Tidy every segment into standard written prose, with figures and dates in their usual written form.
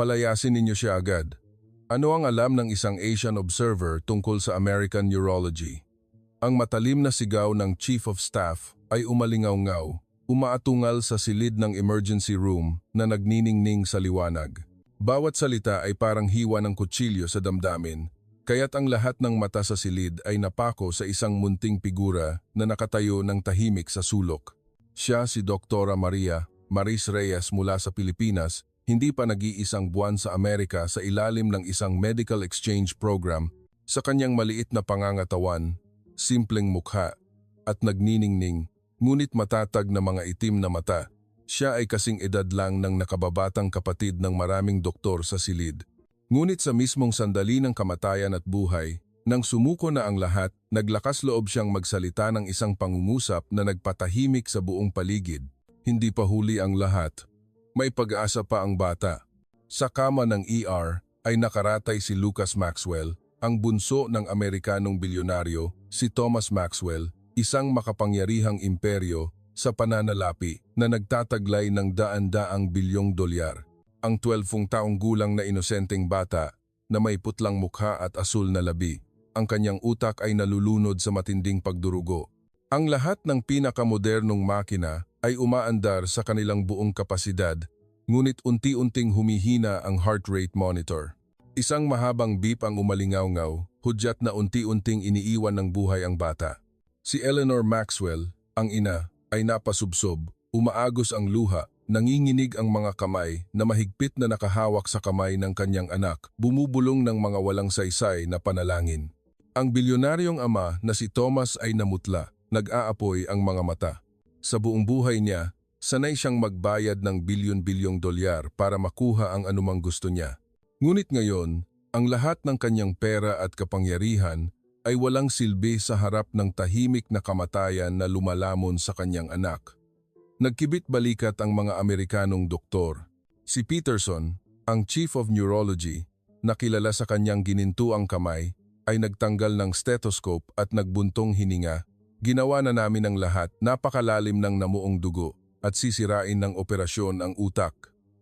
Palayasin ninyo siya agad. Ano ang alam ng isang Asian observer tungkol sa American neurology? Ang matalim na sigaw ng Chief of Staff ay umalingaw-ngaw, umaatungal sa silid ng emergency room na nagniningning sa liwanag. Bawat salita ay parang hiwa ng kutsilyo sa damdamin, kaya't ang lahat ng mata sa silid ay napako sa isang munting figura na nakatayo ng tahimik sa sulok. Siya si Dr. Maris Reyes mula sa Pilipinas, hindi pa nag-iisang buwan sa Amerika sa ilalim ng isang medical exchange program. Sa kanyang maliit na pangangatawan, simpleng mukha at nagniningning, ngunit matatag na mga itim na mata, siya ay kasing edad lang ng nakababatang kapatid ng maraming doktor sa silid. Ngunit sa mismong sandali ng kamatayan at buhay, nang sumuko na ang lahat, naglakas loob siyang magsalita ng isang pangungusap na nagpatahimik sa buong paligid. Hindi pa huli ang lahat. May pag-asa pa ang bata. Sa kama ng ER ay nakaratay si Lucas Maxwell, ang bunso ng Amerikanong bilyonaryo, si Thomas Maxwell, isang makapangyarihang imperyo sa pananalapi na nagtataglay ng daan-daang bilyong dolyar. Ang 12 taong gulang na inosenteng bata na may putlang mukha at asul na labi. Ang kanyang utak ay nalulunod sa matinding pagdurugo. Ang lahat ng pinakamodernong makina ay umaandar sa kanilang buong kapasidad, ngunit unti-unting humihina ang heart rate monitor. Isang mahabang beep ang umalingaw-ngaw, hudyat na unti-unting iniiwan ng buhay ang bata. Si Eleanor Maxwell, ang ina, ay napasubsob, umaagos ang luha, nanginginig ang mga kamay na mahigpit na nakahawak sa kamay ng kanyang anak, bumubulong ng mga walang saysay na panalangin. Ang bilyonaryong ama na si Thomas ay namutla, nag-aapoy ang mga mata. Sa buong buhay niya, sanay siyang magbayad ng bilyon-bilyong dolyar para makuha ang anumang gusto niya. Ngunit ngayon, ang lahat ng kanyang pera at kapangyarihan ay walang silbi sa harap ng tahimik na kamatayan na lumalamon sa kanyang anak. Nagkibit-balikat ang mga Amerikanong doktor. Si Peterson, ang Chief of Neurology, na kilala sa kanyang ginintuang kamay, ay nagtanggal ng stethoscope at nagbuntong hininga. Ginawa na namin ang lahat, napakalalim ng namuong dugo at sisirain ng operasyon ang utak.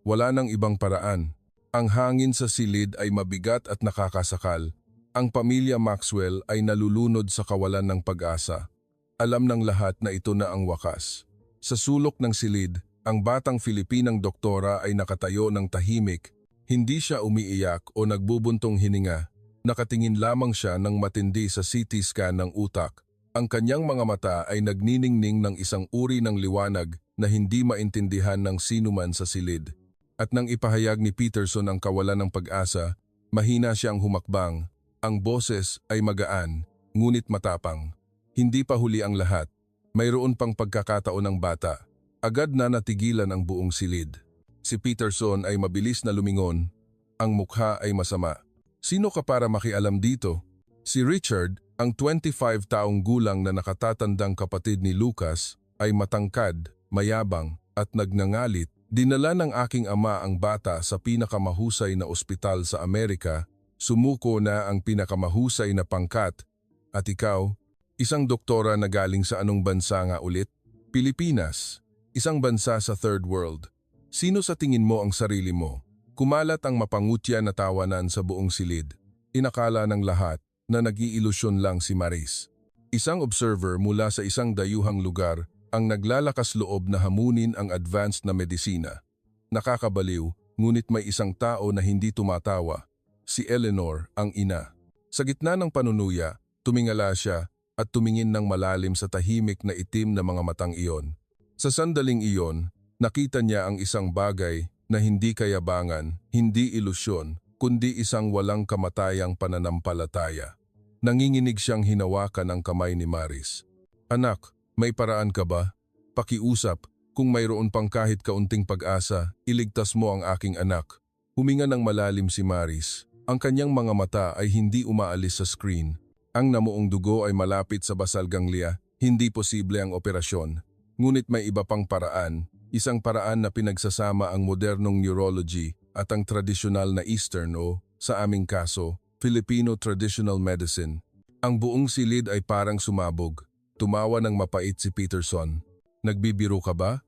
Wala nang ibang paraan. Ang hangin sa silid ay mabigat at nakakasakal. Ang pamilya Maxwell ay nalulunod sa kawalan ng pag-asa. Alam ng lahat na ito na ang wakas. Sa sulok ng silid, ang batang Filipinang doktora ay nakatayo ng tahimik. Hindi siya umiiyak o nagbubuntong hininga. Nakatingin lamang siya ng matindi sa CT scan ng utak. Ang kanyang mga mata ay nagniningning ng isang uri ng liwanag na hindi maintindihan ng sinuman sa silid. At nang ipahayag ni Peterson ang kawalan ng pag-asa, mahina siyang humakbang. Ang boses ay magaan, ngunit matapang. Hindi pa huli ang lahat. Mayroon pang pagkakataon ng bata. Agad na natigilan ang buong silid. Si Peterson ay mabilis na lumingon. Ang mukha ay masama. Sino ka para makialam dito? Si Richard, ang 25 taong gulang na nakatatandang kapatid ni Lucas, ay matangkad, mayabang at nagngangalit. Dinala ng aking ama ang bata sa pinakamahusay na ospital sa Amerika, sumuko na ang pinakamahusay na pangkat. At ikaw, isang doktora na galing sa anong bansa nga ulit? Pilipinas, isang bansa sa third world. Sino sa tingin mo ang sarili mo? Kumalat ang mapangutya na tawanan sa buong silid. Inakala ng lahat na nag-iilusyon lang si Maris. Isang observer mula sa isang dayuhang lugar ang naglalakas loob na hamunin ang advanced na medisina. Nakakabaliw, ngunit may isang tao na hindi tumatawa. Si Eleanor, ang ina. Sa gitna ng panunuya, tumingala siya at tumingin ng malalim sa tahimik na itim na mga matang iyon. Sa sandaling iyon, nakita niya ang isang bagay na hindi kayabangan, hindi ilusyon, kundi isang walang kamatayang pananampalataya. Nanginginig siyang hinawakan ang kamay ni Maris. Anak, may paraan ka ba? Pakiusap, kung mayroon pang kahit kaunting pag-asa, iligtas mo ang aking anak. Huminga ng malalim si Maris. Ang kanyang mga mata ay hindi umaalis sa screen. Ang namuong dugo ay malapit sa basal ganglia. Hindi posible ang operasyon. Ngunit may iba pang paraan. Isang paraan na pinagsasama ang modernong neurology at ang tradisyonal na Eastern o, sa aming kaso, Filipino traditional medicine. Ang buong silid ay parang sumabog. Tumawa ng mapait si Peterson. Nagbibiro ka ba?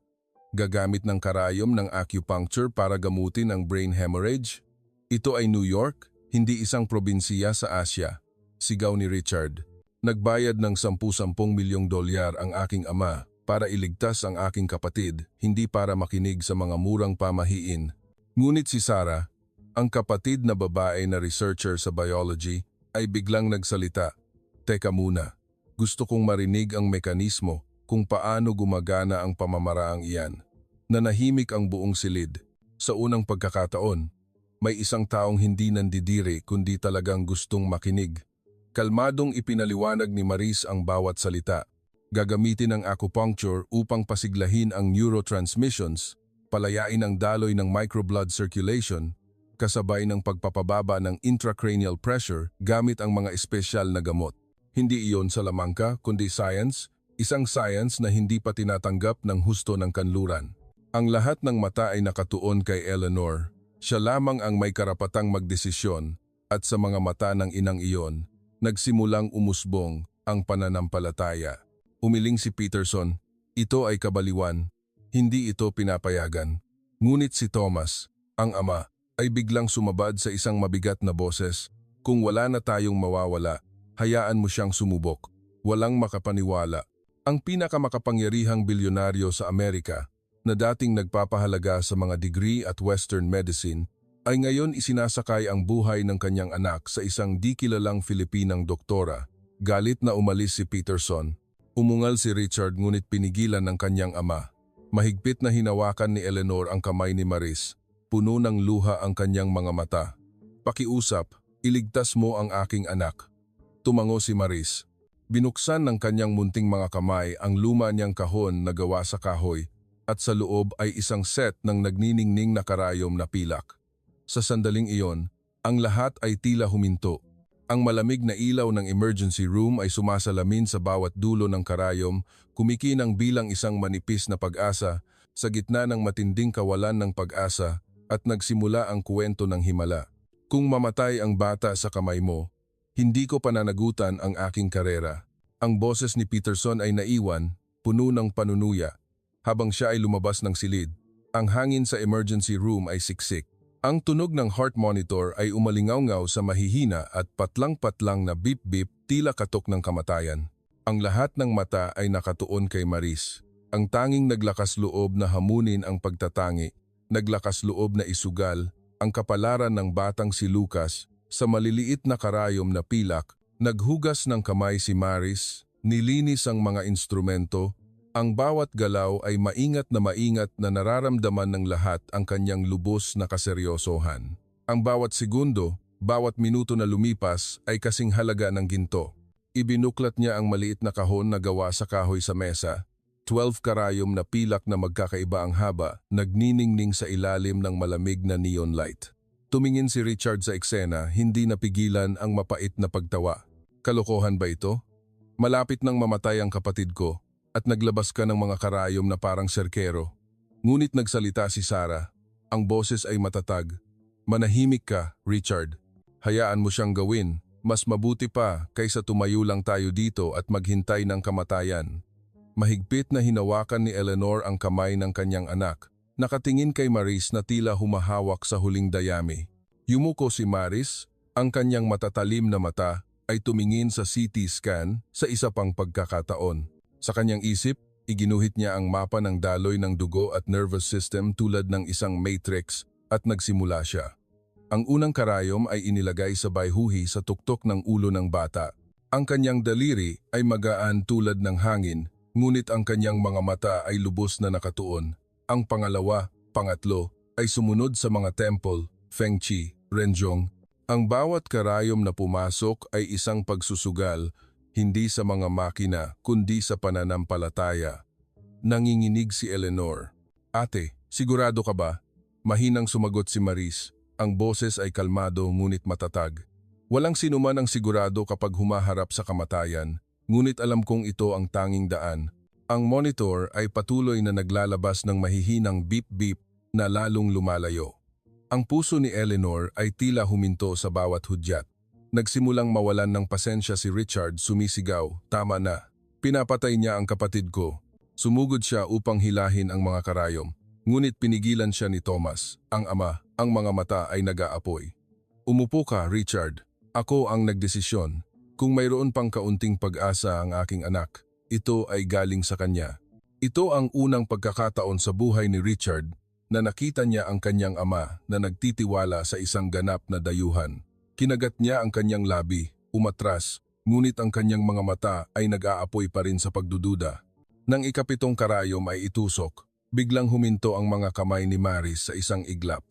Gagamit ng karayom ng acupuncture para gamutin ang brain hemorrhage? Ito ay New York, hindi isang probinsiya sa Asya. Sigaw ni Richard. Nagbayad ng 10 milyong dolyar ang aking ama para iligtas ang aking kapatid, hindi para makinig sa mga murang pamahiin. Ngunit si Sarah, ang kapatid na babae na researcher sa biology, ay biglang nagsalita. Teka muna, gusto kong marinig ang mekanismo kung paano gumagana ang pamamaraang iyan. Nanahimik ang buong silid. Sa unang pagkakataon, may isang taong hindi nandidiri kundi talagang gustong makinig. Kalmadong ipinaliwanag ni Maris ang bawat salita. Gagamitin ang acupuncture upang pasiglahin ang neurotransmissions, palayain ang daloy ng microblood circulation, kasabay ng pagpapababa ng intracranial pressure gamit ang mga espesyal na gamot. Hindi iyon salamangka kundi science, isang science na hindi pa tinatanggap ng husto ng kanluran. Ang lahat ng mata ay nakatuon kay Eleanor. Siya lamang ang may karapatang magdesisyon at sa mga mata ng inang iyon, nagsimulang umusbong ang pananampalataya. Umiling si Peterson, ito ay kabaliwan, hindi ito pinapayagan. Ngunit si Thomas, ang ama, ay biglang sumabad sa isang mabigat na boses. Kung wala na tayong mawawala, hayaan mo siyang sumubok. Walang makapaniwala. Ang pinakamakapangyarihang bilyonaryo sa Amerika na dating nagpapahalaga sa mga degree at Western medicine ay ngayon isinasakay ang buhay ng kanyang anak sa isang di kilalang Filipinang doktora. Galit na umalis si Peterson. Umungal si Richard ngunit pinigilan ng kanyang ama. Mahigpit na hinawakan ni Eleanor ang kamay ni Maris. Puno ng luha ang kanyang mga mata. Pakiusap, iligtas mo ang aking anak. Tumango si Maris. Binuksan ng kanyang munting mga kamay ang luma niyang kahon na gawa sa kahoy at sa loob ay isang set ng nagniningning na karayom na pilak. Sa sandaling iyon, ang lahat ay tila huminto. Ang malamig na ilaw ng emergency room ay sumasalamin sa bawat dulo ng karayom, kumikinang bilang isang manipis na pag-asa sa gitna ng matinding kawalan ng pag-asa at nagsimula ang kwento ng himala. Kung mamatay ang bata sa kamay mo, hindi ko pananagutan ang aking karera. Ang boses ni Peterson ay naiwan, puno ng panunuya. Habang siya ay lumabas ng silid, ang hangin sa emergency room ay siksik. Ang tunog ng heart monitor ay umalingaw-ngaw sa mahihina at patlang-patlang na beep-beep tila katok ng kamatayan. Ang lahat ng mata ay nakatuon kay Maris. Ang tanging naglakas loob na hamunin ang pagtatangi, naglakas loob na isugal ang kapalaran ng batang si Lucas. Sa maliliit na karayom na pilak, naghugas ng kamay si Maris, nilinis ang mga instrumento. Ang bawat galaw ay maingat na nararamdaman ng lahat ang kanyang lubos na kaseryosohan. Ang bawat segundo, bawat minuto na lumipas ay kasing halaga ng ginto. Ibinuklat niya ang maliit na kahon na gawa sa kahoy sa mesa. 12 karayom na pilak na magkakaiba ang haba, nagniningning sa ilalim ng malamig na neon light. Tumingin si Richard sa eksena, hindi napigilan ang mapait na pagtawa. Kalokohan ba ito? Malapit nang mamatay ang kapatid ko at naglabas ka ng mga karayom na parang serkero. Ngunit nagsalita si Sarah. Ang boses ay matatag. Manahimik ka, Richard. Hayaan mo siyang gawin. Mas mabuti pa kaysa tumayo lang tayo dito at maghintay ng kamatayan. Mahigpit na hinawakan ni Eleanor ang kamay ng kanyang anak. Nakatingin kay Maris na tila humahawak sa huling dayami. Yumuko si Maris, ang kanyang matatalim na mata ay tumingin sa CT scan sa isa pang pagkakataon. Sa kanyang isip, iginuhit niya ang mapa ng daloy ng dugo at nervous system tulad ng isang matrix at nagsimula siya. Ang unang karayom ay inilagay sa bayhuhi sa tuktok ng ulo ng bata. Ang kanyang daliri ay magaan tulad ng hangin, ngunit ang kanyang mga mata ay lubos na nakatuon. Ang pangalawa, pangatlo, ay sumunod sa mga temple, Feng Qi, Renjong. Ang bawat karayom na pumasok ay isang pagsusugal, hindi sa mga makina, kundi sa pananampalataya. Nanginginig si Eleanor. Ate, sigurado ka ba? Mahinang sumagot si Maris. Ang boses ay kalmado ngunit matatag. Walang sinuman ang sigurado kapag humaharap sa kamatayan, ngunit alam kong ito ang tanging daan. Ang monitor ay patuloy na naglalabas ng mahihinang beep-beep na lalong lumalayo. Ang puso ni Eleanor ay tila huminto sa bawat hudyat. Nagsimulang mawalan ng pasensya si Richard, sumisigaw, tama na. Pinapatay niya ang kapatid ko. Sumugod siya upang hilahin ang mga karayom. Ngunit pinigilan siya ni Thomas, ang ama. Ang mga mata ay nag-aapoy. Umupo ka, Richard. Ako ang nagdesisyon. Kung mayroon pang kaunting pag-asa ang aking anak, ito ay galing sa kanya. Ito ang unang pagkakataon sa buhay ni Richard na nakita niya ang kanyang ama na nagtitiwala sa isang ganap na dayuhan. Kinagat niya ang kanyang labi, umatras, ngunit ang kanyang mga mata ay nag-aapoy pa rin sa pagdududa. Nang ikapitong karayom ay itusok, biglang huminto ang mga kamay ni Maris sa isang iglap.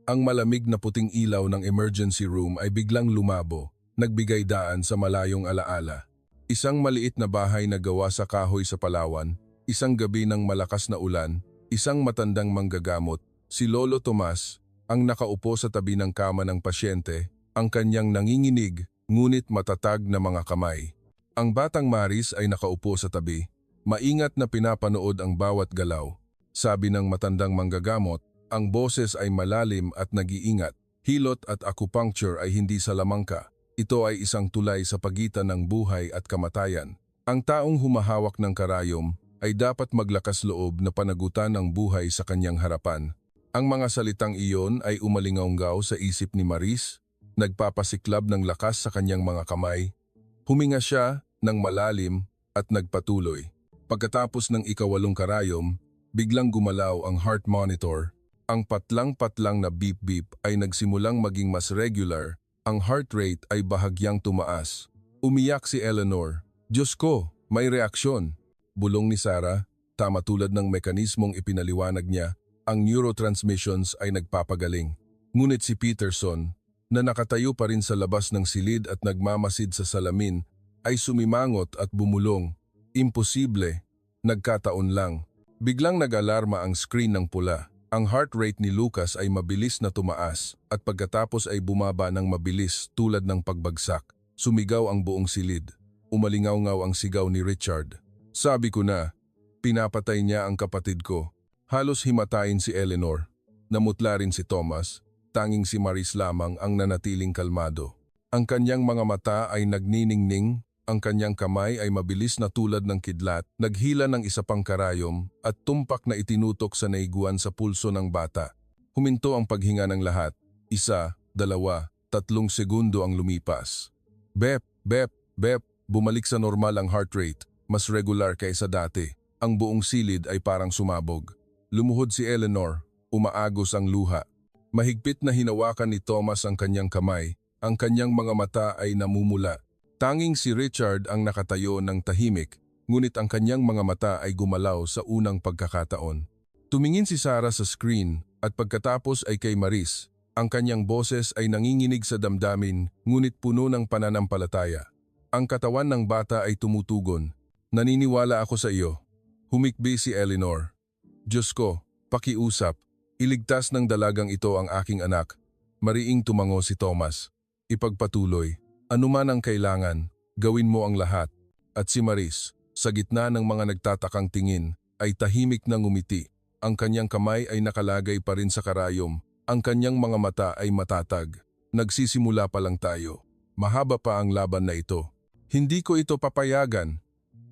Ang malamig na puting ilaw ng emergency room ay biglang lumabo, nagbigay daan sa malayong alaala. Isang maliit na bahay na gawa sa kahoy sa Palawan, isang gabi ng malakas na ulan, isang matandang manggagamot, si Lolo Tomas, ang nakaupo sa tabi ng kama ng pasyente, ang kanyang nanginginig ngunit matatag na mga kamay. Ang batang Maris ay nakaupo sa tabi, maingat na pinapanood ang bawat galaw. Sabi ng matandang manggagamot, ang boses ay malalim at nag-iingat. Hilot at acupuncture ay hindi sa lamangka. Ito ay isang tulay sa pagitan ng buhay at kamatayan. Ang taong humahawak ng karayom ay dapat maglakas loob na panagutan ang buhay sa kanyang harapan. Ang mga salitang iyon ay umalingaw sa isip ni Maris, nagpapasiklab ng lakas sa kanyang mga kamay. Huminga siya ng malalim at nagpatuloy. Pagkatapos ng ikawalong karayom, biglang gumalaw ang heart monitor. Ang patlang-patlang na beep-beep ay nagsimulang maging mas regular. Ang heart rate ay bahagyang tumaas. Umiyak si Eleanor. Diyos ko, may reaksyon. Bulong ni Sarah, tama tulad ng mekanismong ipinaliwanag niya, ang neurotransmissions ay nagpapagaling. Ngunit si Peterson, na nakatayo pa rin sa labas ng silid at nagmamasid sa salamin, ay sumimangot at bumulong. Imposible. Nagkataon lang. Biglang nag-alarma ang screen ng pula. Ang heart rate ni Lucas ay mabilis na tumaas at pagkatapos ay bumaba ng mabilis tulad ng pagbagsak. Sumigaw ang buong silid. Umalingaw-ngaw ang sigaw ni Richard. Sabi ko na, pinapatay niya ang kapatid ko. Halos himatayin si Eleanor. Namutla rin si Thomas. Tanging si Maris lamang ang nanatiling kalmado. Ang kanyang mga mata ay nagniningning. Ang kanyang kamay ay mabilis na tulad ng kidlat, naghila ng isa pang karayom at tumpak na itinutok sa naiguan sa pulso ng bata. Huminto ang paghinga ng lahat. 1, 2, 3 segundo ang lumipas. Bep, bep, bep, bumalik sa normal ang heart rate, mas regular kaysa dati. Ang buong silid ay parang sumabog. Lumuhod si Eleanor, umaagos ang luha. Mahigpit na hinawakan ni Thomas ang kanyang kamay, ang kanyang mga mata ay namumula. Tanging si Richard ang nakatayo ng tahimik, ngunit ang kanyang mga mata ay gumalaw sa unang pagkakataon. Tumingin si Sarah sa screen at pagkatapos ay kay Maris. Ang kanyang boses ay nanginginig sa damdamin, ngunit puno ng pananampalataya. Ang katawan ng bata ay tumutugon. Naniniwala ako sa iyo. Humikbi si Eleanor. Diyos ko, pakiusap. Iligtas ng dalagang ito ang aking anak. Mariing tumango si Thomas. Ipagpatuloy. Anuman ang kailangan, gawin mo ang lahat. At si Maris, sa gitna ng mga nagtatakang tingin, ay tahimik na ngumiti. Ang kanyang kamay ay nakalagay pa rin sa karayom. Ang kanyang mga mata ay matatag. Nagsisimula pa lang tayo. Mahaba pa ang laban na ito. Hindi ko ito papayagan.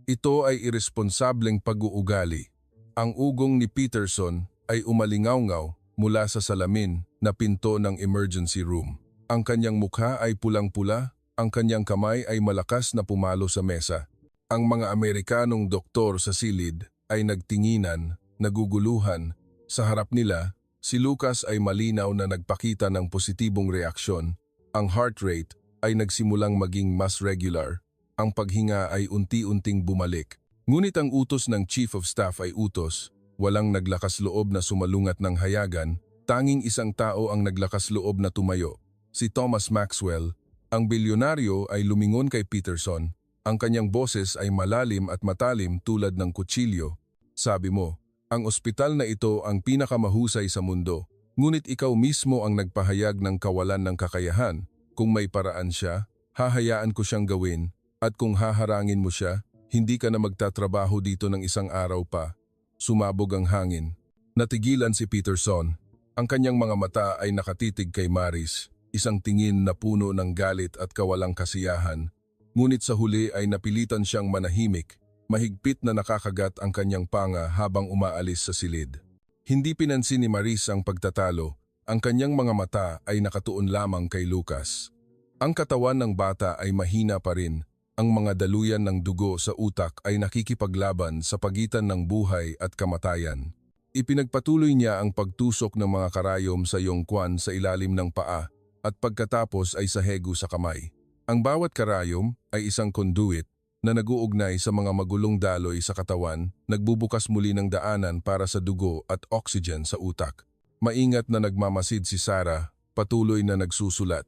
Ito ay iresponsableng pag-uugali. Ang ugong ni Peterson ay umalingaw-ngaw mula sa salamin na pinto ng emergency room. Ang kanyang mukha ay pulang-pula. Ang kanyang kamay ay malakas na pumalo sa mesa. Ang mga Amerikanong doktor sa silid ay nagtinginan, naguguluhan. Sa harap nila, si Lucas ay malinaw na nagpakita ng positibong reaksyon. Ang heart rate ay nagsimulang maging mas regular. Ang paghinga ay unti-unting bumalik. Ngunit ang utos ng Chief of Staff ay utos. Walang naglakas loob na sumalungat ng hayagan. Tanging isang tao ang naglakas loob na tumayo. Si Thomas Maxwell. Ang bilyonaryo ay lumingon kay Peterson. Ang kanyang boses ay malalim at matalim tulad ng kutsilyo. Sabi mo, ang ospital na ito ang pinakamahusay sa mundo. Ngunit ikaw mismo ang nagpahayag ng kawalan ng kakayahan. Kung may paraan siya, hahayaan ko siyang gawin. At kung haharangin mo siya, hindi ka na magtatrabaho dito ng isang araw pa. Sumabog ang hangin. Natigilan si Peterson. Ang kanyang mga mata ay nakatitig kay Maris. Isang tingin na puno ng galit at kawalang kasiyahan, ngunit sa huli ay napilitan siyang manahimik. Mahigpit na nakakagat ang kanyang panga habang umaalis sa silid. Hindi pinansin ni Maris ang pagtatalo. Ang kanyang mga mata ay nakatuon lamang kay Lucas. Ang katawan ng bata ay mahina pa rin. Ang mga daluyan ng dugo sa utak ay nakikipaglaban sa pagitan ng buhay at kamatayan. Ipinagpatuloy niya ang pagtusok ng mga karayom sa yongkwan sa ilalim ng paa at pagkatapos ay sa hego sa kamay. Ang bawat karayom ay isang conduit na nag-uugnay sa mga magulong daloy sa katawan, nagbubukas muli ng daanan para sa dugo at oxygen sa utak. Maingat na nagmamasid si Sarah, patuloy na nagsusulat.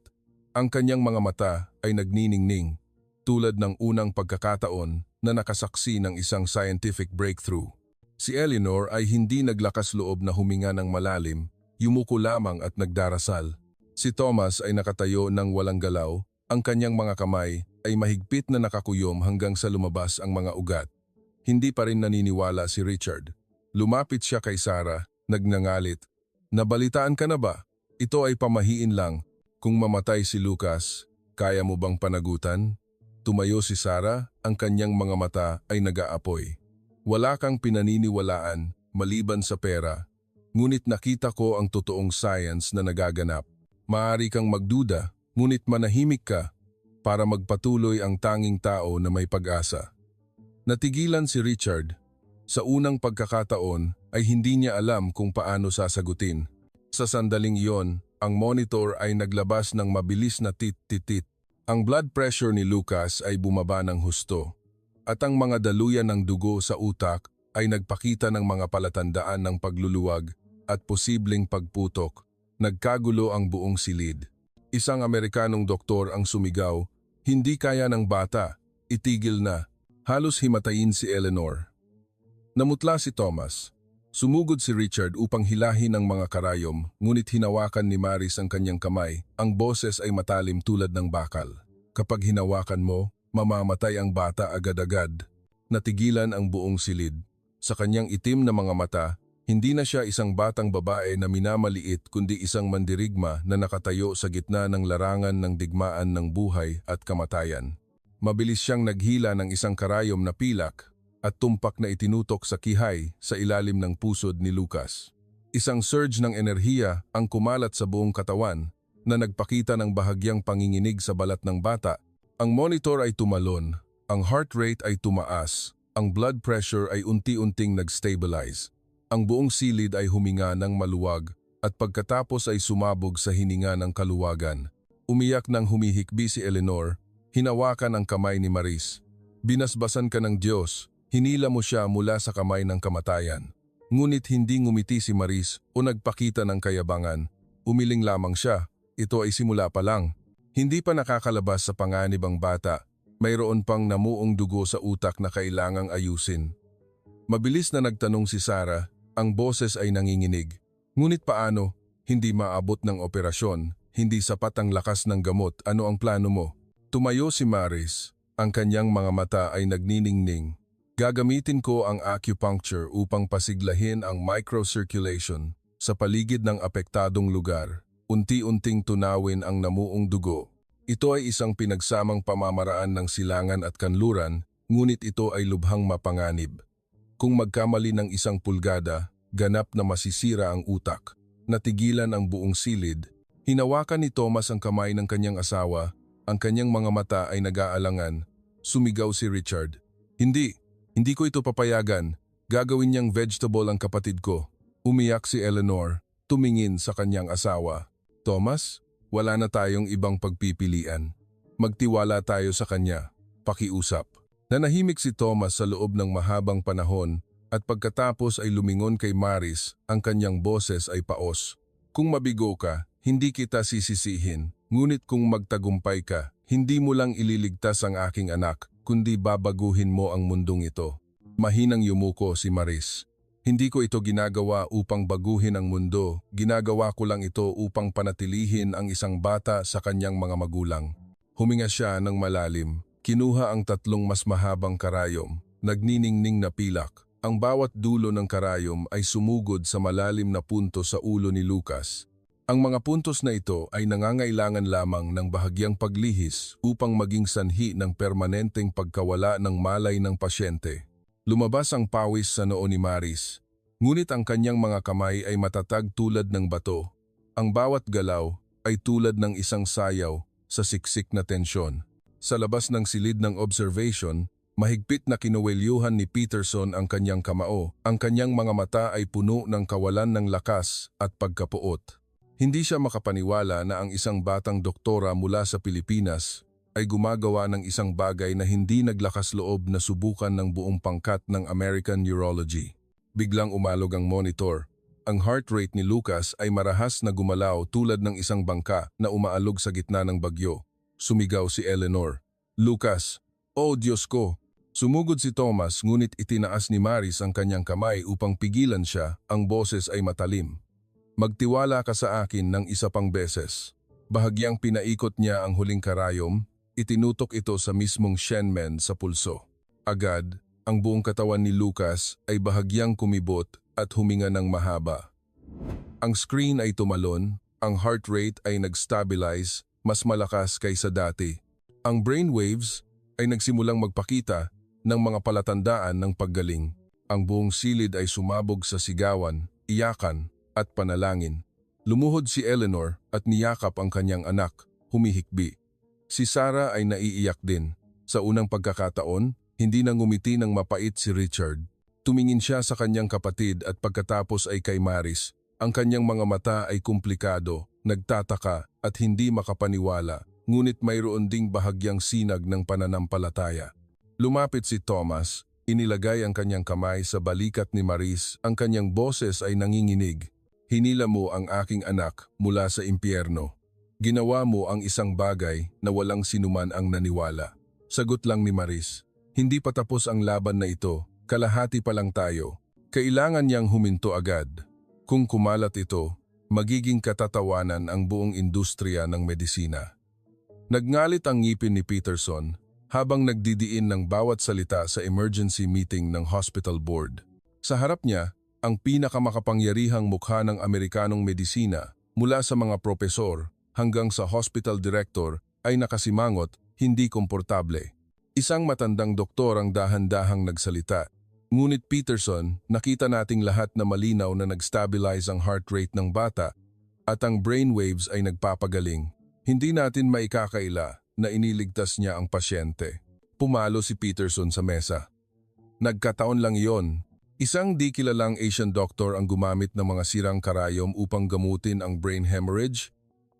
Ang kanyang mga mata ay nagniningning, tulad ng unang pagkakataon na nakasaksi ng isang scientific breakthrough. Si Eleanor ay hindi naglakas loob na huminga ng malalim, yumuko lamang at nagdarasal. Si Thomas ay nakatayo ng walang galaw, ang kanyang mga kamay ay mahigpit na nakakuyom hanggang sa lumabas ang mga ugat. Hindi pa rin naniniwala si Richard. Lumapit siya kay Sarah, nagngangalit. Nabalitaan ka na ba? Ito ay pamahiin lang. Kung mamatay si Lucas, kaya mo bang panagutan? Tumayo si Sarah, ang kanyang mga mata ay nag-aapoy. Wala kang pinaniniwalaan, maliban sa pera. Ngunit nakita ko ang totoong science na nagaganap. Maaari kang magduda, ngunit manahimik ka para magpatuloy ang tanging tao na may pag-asa. Natigilan si Richard. Sa unang pagkakataon ay hindi niya alam kung paano sasagutin. Sa sandaling iyon, ang monitor ay naglabas ng mabilis na tit-tit-tit. Ang blood pressure ni Lucas ay bumaba ng husto. At ang mga daluyan ng dugo sa utak ay nagpakita ng mga palatandaan ng pagluluwag at posibleng pagputok. Nagkagulo ang buong silid. Isang Amerikanong doktor ang sumigaw, "Hindi kaya ng bata, itigil na." Halos himatayin si Eleanor. Namutla si Thomas. Sumugod si Richard upang hilahin ang mga karayom, ngunit hinawakan ni Maris ang kanyang kamay. Ang boses ay matalim tulad ng bakal. "Kapag hinawakan mo, mamamatay ang bata agad-agad." Natigilan ang buong silid. Sa kanyang itim na mga mata, hindi na siya isang batang babae na minamaliit kundi isang mandirigma na nakatayo sa gitna ng larangan ng digmaan ng buhay at kamatayan. Mabilis siyang naghila ng isang karayom na pilak at tumpak na itinutok sa kihay sa ilalim ng pusod ni Lucas. Isang surge ng enerhiya ang kumalat sa buong katawan na nagpakita ng bahagyang panginginig sa balat ng bata. Ang monitor ay tumalon, ang heart rate ay tumaas, ang blood pressure ay unti-unting nag-stabilize. Ang buong silid ay huminga ng maluwag at pagkatapos ay sumabog sa hininga ng kaluwagan. Umiyak ng humihikbi si Eleanor, hinawakan ang kamay ni Maris. "Binasbasan ka ng Diyos, hinila mo siya mula sa kamay ng kamatayan." Ngunit hindi ngumiti si Maris o nagpakita ng kayabangan. Umiling lamang siya, ito ay simula pa lang. Hindi pa nakakalabas sa panganib ang bata, mayroon pang namuong dugo sa utak na kailangang ayusin. Mabilis na nagtanong si Sarah, ang boses ay nanginginig. "Ngunit paano? Hindi maabot ng operasyon, hindi sapat ang lakas ng gamot, ano ang plano mo?" Tumayo si Maris, ang kanyang mga mata ay nagniningning. "Gagamitin ko ang acupuncture upang pasiglahin ang microcirculation sa paligid ng apektadong lugar. Unti-unting tunawin ang namuong dugo. Ito ay isang pinagsamang pamamaraan ng silangan at kanluran, ngunit ito ay lubhang mapanganib. Kung magkamali ng 1 pulgada, ganap na masisira ang utak." Natigilan ang buong silid. Hinawakan ni Thomas ang kamay ng kanyang asawa. Ang kanyang mga mata ay nag-aalangan. Sumigaw si Richard, Hindi ko ito papayagan. Gagawin niyang vegetable ang kapatid ko." Umiyak si Eleanor, tumingin sa kanyang asawa. "Thomas, wala na tayong ibang pagpipilian. Magtiwala tayo sa kanya. Pakiusap." Nanahimik si Thomas sa loob ng mahabang panahon at pagkatapos ay lumingon kay Maris, ang kanyang boses ay paos. "Kung mabigo ka, hindi kita sisisihin. Ngunit kung magtagumpay ka, hindi mo lang ililigtas ang aking anak, kundi babaguhin mo ang mundong ito." Mahinang yumuko si Maris. "Hindi ko ito ginagawa upang baguhin ang mundo, ginagawa ko lang ito upang panatilihin ang isang bata sa kanyang mga magulang." Huminga siya ng malalim. Kinuha ang 3 mas mahabang karayom, nagniningning na pilak. Ang bawat dulo ng karayom ay sumugod sa malalim na punto sa ulo ni Lucas. Ang mga puntos na ito ay nangangailangan lamang ng bahagyang paglihis upang maging sanhi ng permanenteng pagkawala ng malay ng pasyente. Lumabas ang pawis sa noo ni Maris. Ngunit ang kanyang mga kamay ay matatag tulad ng bato. Ang bawat galaw ay tulad ng isang sayaw sa siksik na tensyon. Sa labas ng silid ng observation, mahigpit na kinuwelyuhan ni Peterson ang kanyang kamao. Ang kanyang mga mata ay puno ng kawalan ng lakas at pagkapuot. Hindi siya makapaniwala na ang isang batang doktora mula sa Pilipinas ay gumagawa ng isang bagay na hindi naglakas loob na subukan ng buong pangkat ng American Urology. Biglang umalog ang monitor. Ang heart rate ni Lucas ay marahas na gumalaw tulad ng isang bangka na umaalog sa gitna ng bagyo. Sumigaw si Eleanor. "Lucas! Oh Diyos ko!" Sumugod si Thomas ngunit itinaas ni Maris ang kanyang kamay upang pigilan siya. Ang boses ay matalim. "Magtiwala ka sa akin ng isa pang beses." Bahagyang pinaikot niya ang huling karayom, itinutok ito sa mismong shenmen sa pulso. Agad, ang buong katawan ni Lucas ay bahagyang kumibot at huminga ng mahaba. Ang screen ay tumalon, ang heart rate ay nag-stabilize, mas malakas kaysa dati. Ang brainwaves ay nagsimulang magpakita ng mga palatandaan ng paggaling. Ang buong silid ay sumabog sa sigawan, iyakan at panalangin. Lumuhod si Eleanor at niyakap ang kanyang anak, humihikbi. Si Sarah ay naiiyak din. Sa unang pagkakataon, hindi na ngumiti ng mapait si Richard. Tumingin siya sa kanyang kapatid at pagkatapos ay kay Maris. Ang kanyang mga mata ay komplikado, nagtataka at hindi makapaniwala, ngunit mayroon ding bahagyang sinag ng pananampalataya. Lumapit si Thomas, inilagay ang kanyang kamay sa balikat ni Maris, ang kanyang boses ay nanginginig. "Hinila mo ang aking anak mula sa impyerno. Ginawa mo ang isang bagay na walang sinuman ang naniwala." Sagot lang ni Maris, "Hindi pa tapos ang laban na ito, kalahati pa lang tayo." Kailangan niyang huminto agad. Kung kumalat ito, magiging katatawanan ang buong industriya ng medisina. Nagngalit ang ngipin ni Peterson habang nagdidiin ng bawat salita sa emergency meeting ng hospital board. Sa harap niya, ang pinakamakapangyarihang mukha ng Amerikanong medisina mula sa mga propesor hanggang sa hospital director ay nakasimangot, hindi komportable. Isang matandang doktor ang dahan-dahang nagsalita. Ngunit Peterson, nakita nating lahat na malinaw na nag-stabilize ang heart rate ng bata at ang brainwaves ay nagpapagaling. Hindi natin maikakaila na iniligtas niya ang pasyente. Pumalo si Peterson sa mesa. "Nagkataon lang iyon. Isang di kilalang Asian doctor ang gumamit ng mga sirang karayom upang gamutin ang brain hemorrhage.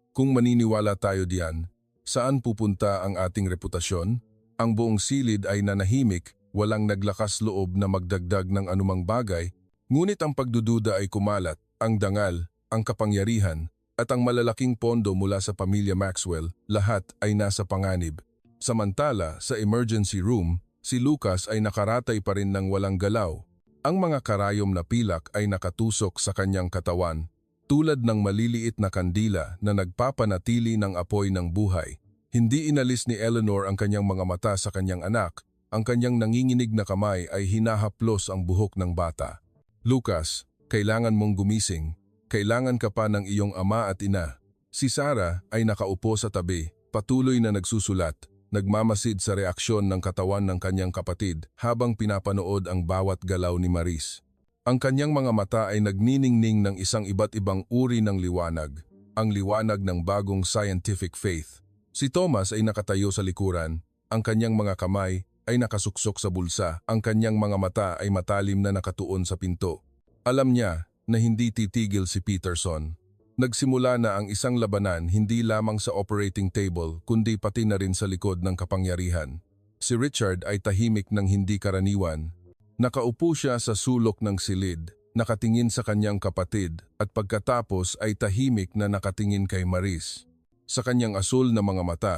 Kung maniniwala tayo diyan, saan pupunta ang ating reputasyon?" Ang buong silid ay nanahimik, walang naglakas loob na magdagdag ng anumang bagay, ngunit ang pagdududa ay kumalat, ang dangal, ang kapangyarihan, at ang malalaking pondo mula sa pamilya Maxwell, lahat ay nasa panganib. Samantala, sa emergency room, si Lucas ay nakaratay pa rin ng walang galaw. Ang mga karayom na pilak ay nakatusok sa kanyang katawan, tulad ng maliliit na kandila na nagpapanatili ng apoy ng buhay. Hindi inalis ni Eleanor ang kanyang mga mata sa kanyang anak. Ang kanyang nanginginig na kamay ay hinahaplos ang buhok ng bata. "Lucas, kailangan mong gumising. Kailangan ka pa ng iyong ama at ina." Si Sarah ay nakaupo sa tabi, patuloy na nagsusulat, nagmamasid sa reaksyon ng katawan ng kanyang kapatid habang pinapanood ang bawat galaw ni Maris. Ang kanyang mga mata ay nagniningning ng isang iba't ibang uri ng liwanag, ang liwanag ng bagong scientific faith. Si Thomas ay nakatayo sa likuran, ang kanyang mga kamay ay nakasuksok sa bulsa, ang kanyang mga mata ay matalim na nakatuon sa pinto. Alam niya na hindi titigil si Peterson. Nagsimula na ang isang labanan hindi lamang sa operating table kundi pati na rin sa likod ng kapangyarihan. Si Richard ay tahimik ng hindi karaniwan. Nakaupo siya sa sulok ng silid, nakatingin sa kanyang kapatid at pagkatapos ay tahimik na nakatingin kay Maris. Sa kanyang asul na mga mata,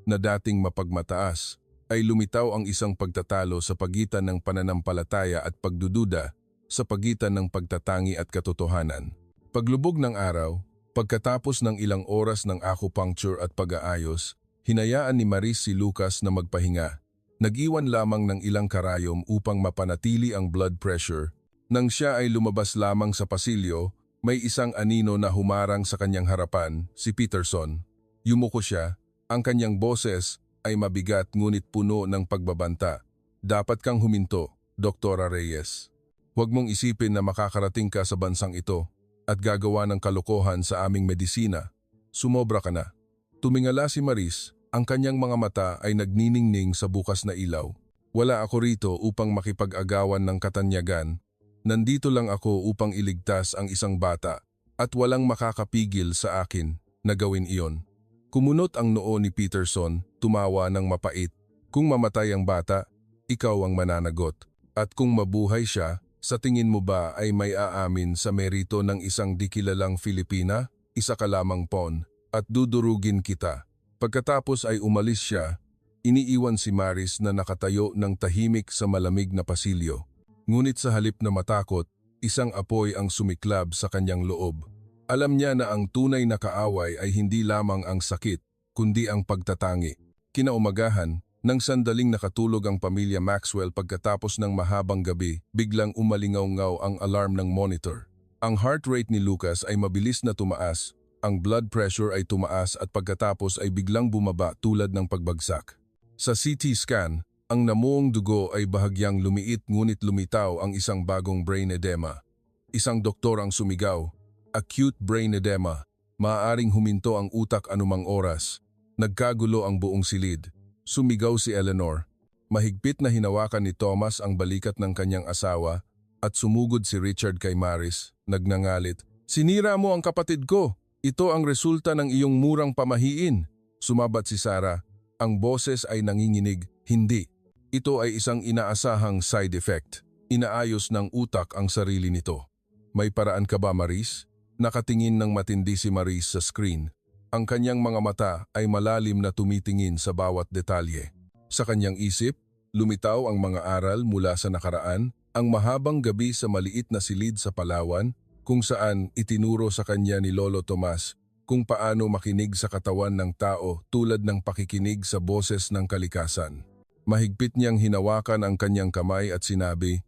na dating mapagmataas, ay lumitaw ang isang pagtatalo sa pagitan ng pananampalataya at pagdududa, sa pagitan ng pagtatangi at katotohanan. Paglubog ng araw, pagkatapos ng ilang oras ng acupuncture at pag-aayos, hinayaan ni Maris si Lucas na magpahinga. Nag-iwan lamang ng ilang karayom upang mapanatili ang blood pressure. Nang siya ay lumabas lamang sa pasilyo, may isang anino na humarang sa kanyang harapan, si Peterson. Yumuko siya, ang kanyang boses ay mabigat ngunit puno ng pagbabanta. "Dapat kang huminto. Doktora Reyes. Huwag mong isipin na makakarating ka sa bansang ito at gagawa ng kalokohan sa aming medisina. Sumobra ka na. Tumingala si Maris, ang kanyang mga mata ay nagniningning sa bukas na ilaw. Wala ako rito upang makipag-agawan ng katanyagan. Nandito lang ako upang iligtas ang isang bata at walang makakapigil sa akin na gawin iyon. Kumunot ang noo ni Peterson, tumawa ng mapait. Kung mamatay ang bata, ikaw ang mananagot. At kung mabuhay siya, sa tingin mo ba ay may aamin sa merito ng isang di kilalang Filipina? Isa ka lamang pawn at dudurugin kita. Pagkatapos ay umalis siya, iniiwan si Maris na nakatayo ng tahimik sa malamig na pasilyo. Ngunit sa halip na matakot, isang apoy ang sumiklab sa kanyang loob. Alam niya na ang tunay na kaaway ay hindi lamang ang sakit, kundi ang pagtatangi. Kinaumagahan, nang sandaling nakatulog ang pamilya Maxwell pagkatapos ng mahabang gabi, biglang umalingaw-ngaw ang alarm ng monitor. Ang heart rate ni Lucas ay mabilis na tumaas, ang blood pressure ay tumaas at pagkatapos ay biglang bumaba tulad ng pagbagsak. Sa CT scan, ang namuong dugo ay bahagyang lumiit ngunit lumitaw ang isang bagong brain edema. Isang doktor ang sumigaw, acute brain edema, maaaring huminto ang utak anumang oras. Nagkagulo ang buong silid. Sumigaw si Eleanor. Mahigpit na hinawakan ni Thomas ang balikat ng kanyang asawa at sumugod si Richard kay Maris, nagngangalit. Sinira mo ang kapatid ko! Ito ang resulta ng iyong murang pamahiin. Sumabat si Sarah. Ang boses ay nanginginig, hindi. Ito ay isang inaasahang side effect. Inaayos ng utak ang sarili nito. May paraan ka ba, Maris? Nakatingin ng matindi si Maris sa screen. Ang kanyang mga mata ay malalim na tumitingin sa bawat detalye. Sa kanyang isip, lumitaw ang mga aral mula sa nakaraan, ang mahabang gabi sa maliit na silid sa Palawan, kung saan itinuro sa kanya ni Lolo Tomas kung paano makinig sa katawan ng tao tulad ng pakikinig sa boses ng kalikasan. Mahigpit niyang hinawakan ang kanyang kamay at sinabi,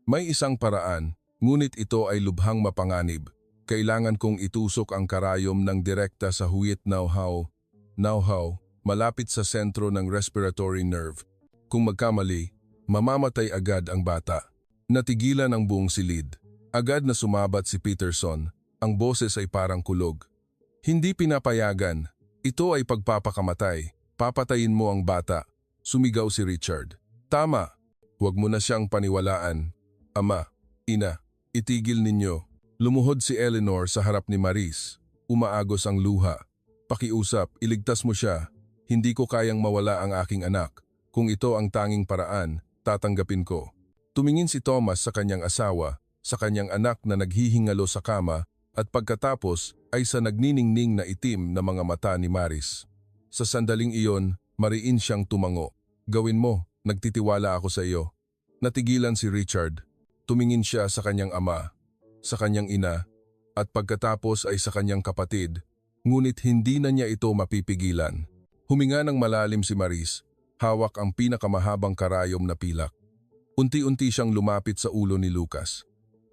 may isang paraan, ngunit ito ay lubhang mapanganib. Kailangan kong itusok ang karayom ng direkta sa huwit nauhaw, malapit sa sentro ng respiratory nerve. Kung magkamali, mamamatay agad ang bata. Natigilan ang buong silid. Agad na sumabat si Peterson, ang boses ay parang kulog. Hindi pinapayagan, ito ay pagpapakamatay, papatayin mo ang bata. Sumigaw si Richard. Tama, huwag mo na siyang paniwalaan. Ama, ina, itigil ninyo. Lumuhod si Eleanor sa harap ni Maris. Umaagos ang luha. Pakiusap, iligtas mo siya. Hindi ko kayang mawala ang aking anak. Kung ito ang tanging paraan, tatanggapin ko. Tumingin si Thomas sa kanyang asawa, sa kanyang anak na naghihingalo sa kama, at pagkatapos ay sa nagniningning na itim na mga mata ni Maris. Sa sandaling iyon, mariin siyang tumango. Gawin mo, nagtitiwala ako sa iyo. Natigilan si Richard. Tumingin siya sa kanyang ama, sa kanyang ina, at pagkatapos ay sa kanyang kapatid, ngunit hindi na niya ito mapipigilan. Huminga ng malalim si Maris, hawak ang pinakamahabang karayom na pilak. Unti-unti siyang lumapit sa ulo ni Lucas.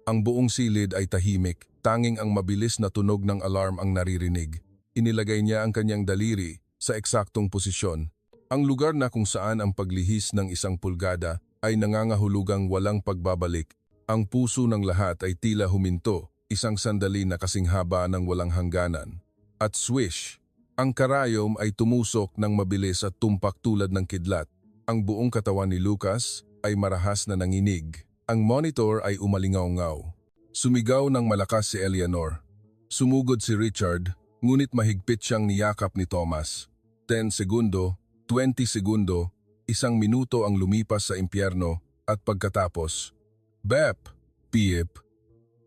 Ang buong silid ay tahimik, tanging ang mabilis na tunog ng alarm ang naririnig. Inilagay niya ang kanyang daliri sa eksaktong posisyon. Ang lugar na kung saan ang paglihis ng isang pulgada ay nangangahulugang walang pagbabalik. Ang puso ng lahat ay tila huminto, isang sandali na kasing haba ng walang hangganan. At swish, ang karayom ay tumusok ng mabilis at tumpak tulad ng kidlat. Ang buong katawan ni Lucas ay marahas na nanginig. Ang monitor ay umalingaw-ngaw. Sumigaw ng malakas si Eleanor. Sumugod si Richard, ngunit mahigpit siyang niyakap ni Thomas. 10 segundo, 20 segundo, 1 minuto ang lumipas sa impyerno at pagkatapos, Bep! Piip!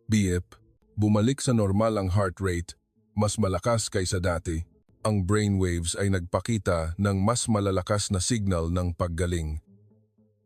Biip! Bumalik sa normal ang heart rate, mas malakas kaysa dati. Ang brainwaves ay nagpakita ng mas malalakas na signal ng paggaling.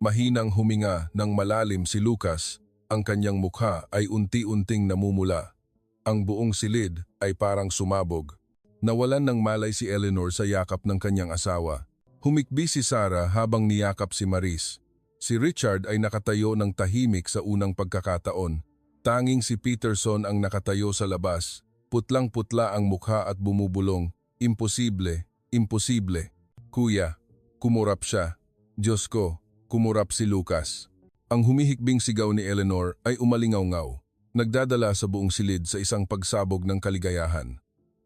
Mahinang huminga ng malalim si Lucas, ang kanyang mukha ay unti-unting namumula. Ang buong silid ay parang sumabog. Nawalan ng malay si Eleanor sa yakap ng kanyang asawa. Humikbi si Sarah habang niyakap si Maris. Si Richard ay nakatayo ng tahimik sa unang pagkakataon. Tanging si Peterson ang nakatayo sa labas. Putlang-putla ang mukha at bumubulong. Imposible, imposible. Kuya, kumurap siya. Diyos ko, kumurap si Lucas. Ang humihikbing sigaw ni Eleanor ay umalingaw-ngaw, nagdadala sa buong silid sa isang pagsabog ng kaligayahan.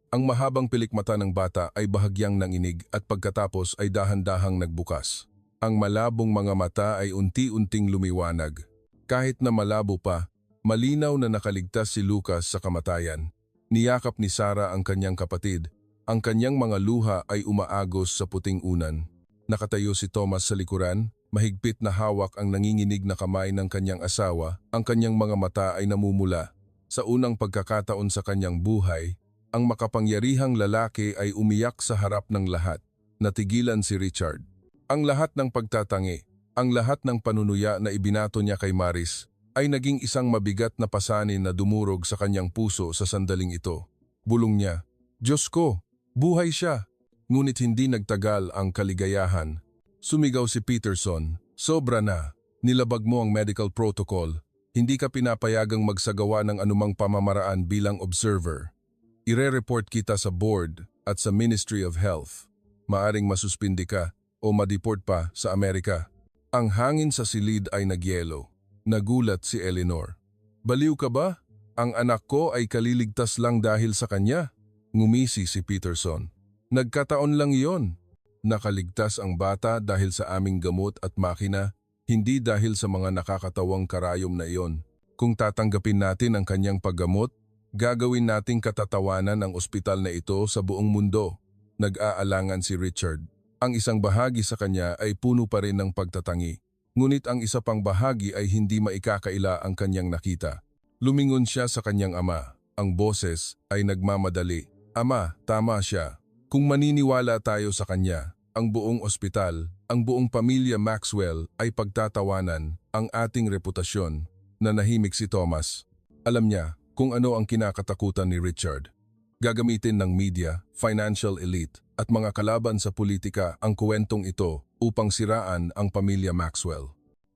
Ang mahabang pilikmata ng bata ay bahagyang nanginig at pagkatapos ay dahan-dahang nagbukas. Ang malabong mga mata ay unti-unting lumiwanag. Kahit na malabo pa, malinaw na nakaligtas si Lucas sa kamatayan. Niyakap ni Sarah ang kanyang kapatid. Ang kanyang mga luha ay umaagos sa puting unan. Nakatayo si Thomas sa likuran, mahigpit na hawak ang nanginginig na kamay ng kanyang asawa. Ang kanyang mga mata ay namumula. Sa unang pagkakataon sa kanyang buhay, ang makapangyarihang lalaki ay umiyak sa harap ng lahat. Natigilan si Richard. Ang lahat ng pagtatangi, ang lahat ng panunuya na ibinato niya kay Maris ay naging isang mabigat na pasanin na dumurog sa kanyang puso sa sandaling ito. Bulong niya, "Diyos ko, buhay siya!" Ngunit hindi nagtagal ang kaligayahan. Sumigaw si Peterson, "Sobra na. Nilabag mo ang medical protocol. Hindi ka pinapayagang magsagawa ng anumang pamamaraan bilang observer. Ire-report kita sa board at sa Ministry of Health. Maaring masuspindi ka o madeport pa sa Amerika." Ang hangin sa silid ay nagyelo. Nagulat si Eleanor. "Baliw ka ba? Ang anak ko ay kaliligtas lang dahil sa kanya." Ngumisi si Peterson. "Nagkataon lang iyon. Nakaligtas ang bata dahil sa aming gamot at makina, hindi dahil sa mga nakakatawang karayom na iyon. Kung tatanggapin natin ang kanyang paggamot, gagawin nating katatawanan ang ospital na ito sa buong mundo." Nag-aalangan si Richard. Ang isang bahagi sa kanya ay puno pa rin ng pagtatangi. Ngunit ang isa pang bahagi ay hindi maikakaila ang kanyang nakita. Lumingon siya sa kanyang ama. Ang boses ay nagmamadali. "Ama, tama siya. Kung maniniwala tayo sa kanya, ang buong ospital, ang buong pamilya Maxwell ay pagtatawanan ang ating reputasyon." Nanahimik si Thomas. Alam niya kung ano ang kinakatakutan ni Richard. Gagamitin ng media, financial elite at mga kalaban sa politika ang kuwentong ito upang siraan ang pamilya Maxwell.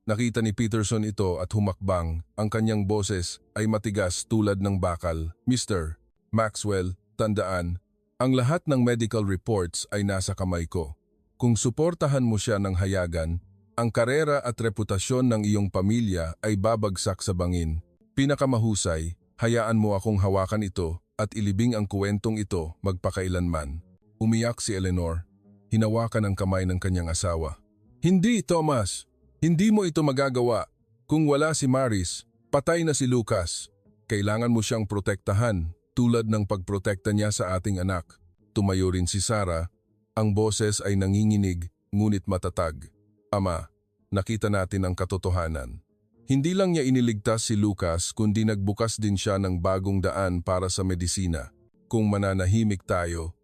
Nakita ni Peterson ito at humakbang. Ang kanyang boses ay matigas tulad ng bakal. "Mr. Maxwell, tandaan, ang lahat ng medical reports ay nasa kamay ko. Kung suportahan mo siya ng hayagan, ang karera at reputasyon ng iyong pamilya ay babagsak sa bangin. Pinakamahusay, hayaan mo akong hawakan ito at ilibing ang kuwentong ito magpakailanman." Umiyak si Eleanor. Hinawakan ang kamay ng kanyang asawa. "Hindi, Thomas. Hindi mo ito magagawa. Kung wala si Maris, patay na si Lucas. Kailangan mo siyang protektahan tulad ng pagprotekta niya sa ating anak." Tumayo rin si Sarah. Ang boses ay nanginginig ngunit matatag. "Ama, nakita natin ang katotohanan. Hindi lang niya iniligtas si Lucas kundi nagbukas din siya ng bagong daan para sa medisina. Kung mananahimik tayo,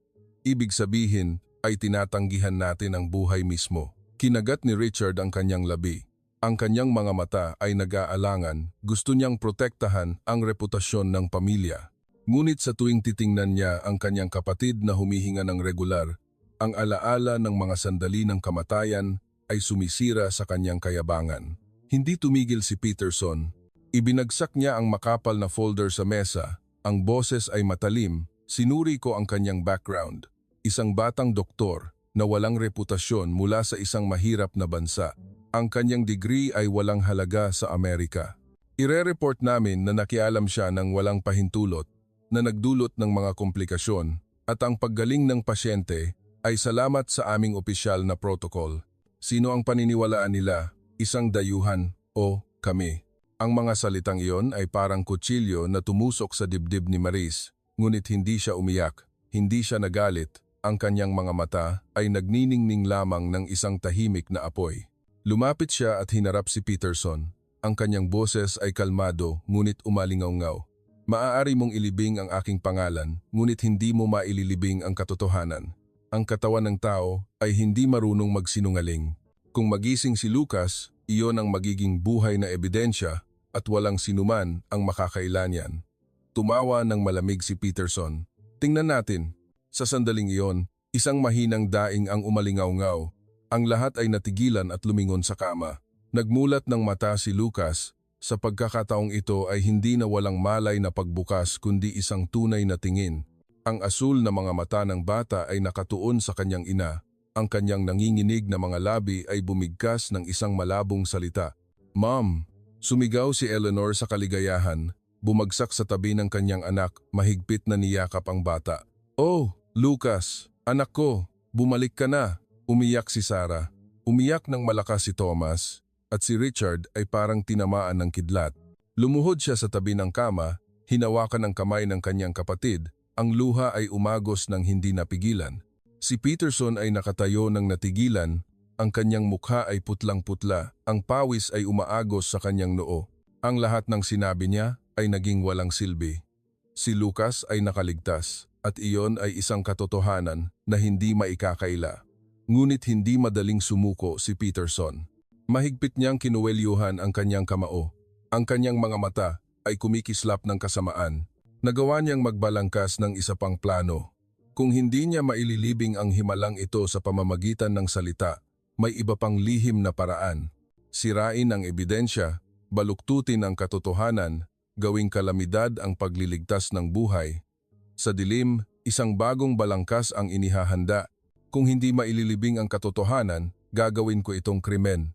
ibig sabihin ay tinatanggihan natin ang buhay mismo." Kinagat ni Richard ang kanyang labi. Ang kanyang mga mata ay nag-aalangan, gusto niyang protektahan ang reputasyon ng pamilya. Ngunit sa tuwing titingnan niya ang kanyang kapatid na humihinga ng regular, ang alaala ng mga sandali ng kamatayan ay sumisira sa kanyang kayabangan. Hindi tumigil si Peterson. Ibinagsak niya ang makapal na folder sa mesa. Ang boses ay matalim. Sinuri ko ang kanyang background. Isang batang doktor na walang reputasyon mula sa isang mahirap na bansa. Ang kanyang degree ay walang halaga sa Amerika. Ire-report namin na nakialam siya ng walang pahintulot, na nagdulot ng mga komplikasyon, at ang paggaling ng pasyente ay salamat sa aming opisyal na protocol. Sino ang paniniwalaan nila? Isang dayuhan o kami? Ang mga salitang iyon ay parang kutsilyo na tumusok sa dibdib ni Maris, ngunit hindi siya umiyak, hindi siya nagalit. Ang kanyang mga mata ay nagniningning lamang ng isang tahimik na apoy. Lumapit siya at hinarap si Peterson. Ang kanyang boses ay kalmado ngunit umalingaw-ngaw. "Maaari mong ilibing ang aking pangalan, ngunit hindi mo maililibing ang katotohanan. Ang katawan ng tao ay hindi marunong magsinungaling. Kung magising si Lucas, iyon ang magiging buhay na ebidensya at walang sinuman ang makakailan yan." Tumawa ng malamig si Peterson. "Tingnan natin." Sa sandaling iyon, isang mahinang daing ang umalingaw-ngaw. Ang lahat ay natigilan at lumingon sa kama. Nagmulat ng mata si Lucas. Sa pagkakataong ito ay hindi na walang malay na pagbukas kundi isang tunay na tingin. Ang asul na mga mata ng bata ay nakatuon sa kanyang ina. Ang kanyang nanginginig na mga labi ay bumigkas ng isang malabong salita. Mom! Sumigaw si Eleanor sa kaligayahan, bumagsak sa tabi ng kanyang anak, mahigpit na niyakap ang bata. Oh, Lucas! Anak ko! Bumalik ka na! Umiyak si Sarah. Umiyak ng malakas si Thomas, at si Richard ay parang tinamaan ng kidlat. Lumuhod siya sa tabi ng kama, hinawakan ang kamay ng kanyang kapatid, ang luha ay umagos ng hindi napigilan. Si Peterson ay nakatayo ng natigilan, ang kanyang mukha ay putlang-putla, ang pawis ay umaagos sa kanyang noo. Ang lahat ng sinabi niya ay naging walang silbi. Si Lucas ay nakaligtas, at iyon ay isang katotohanan na hindi maikakaila. Ngunit hindi madaling sumuko si Peterson. Mahigpit niyang kinuwelyuhan ang kanyang kamao. Ang kanyang mga mata ay kumikislap ng kasamaan. Nagawa niyang magbalangkas ng isa pang plano. Kung hindi niya maililibing ang himalang ito sa pamamagitan ng salita, may iba pang lihim na paraan. Sirain ang ebidensya, baluktutin ang katotohanan, gawing kalamidad ang pagliligtas ng buhay. Sa dilim, isang bagong balangkas ang inihahanda. Kung hindi maililibing ang katotohanan, gagawin ko itong krimen.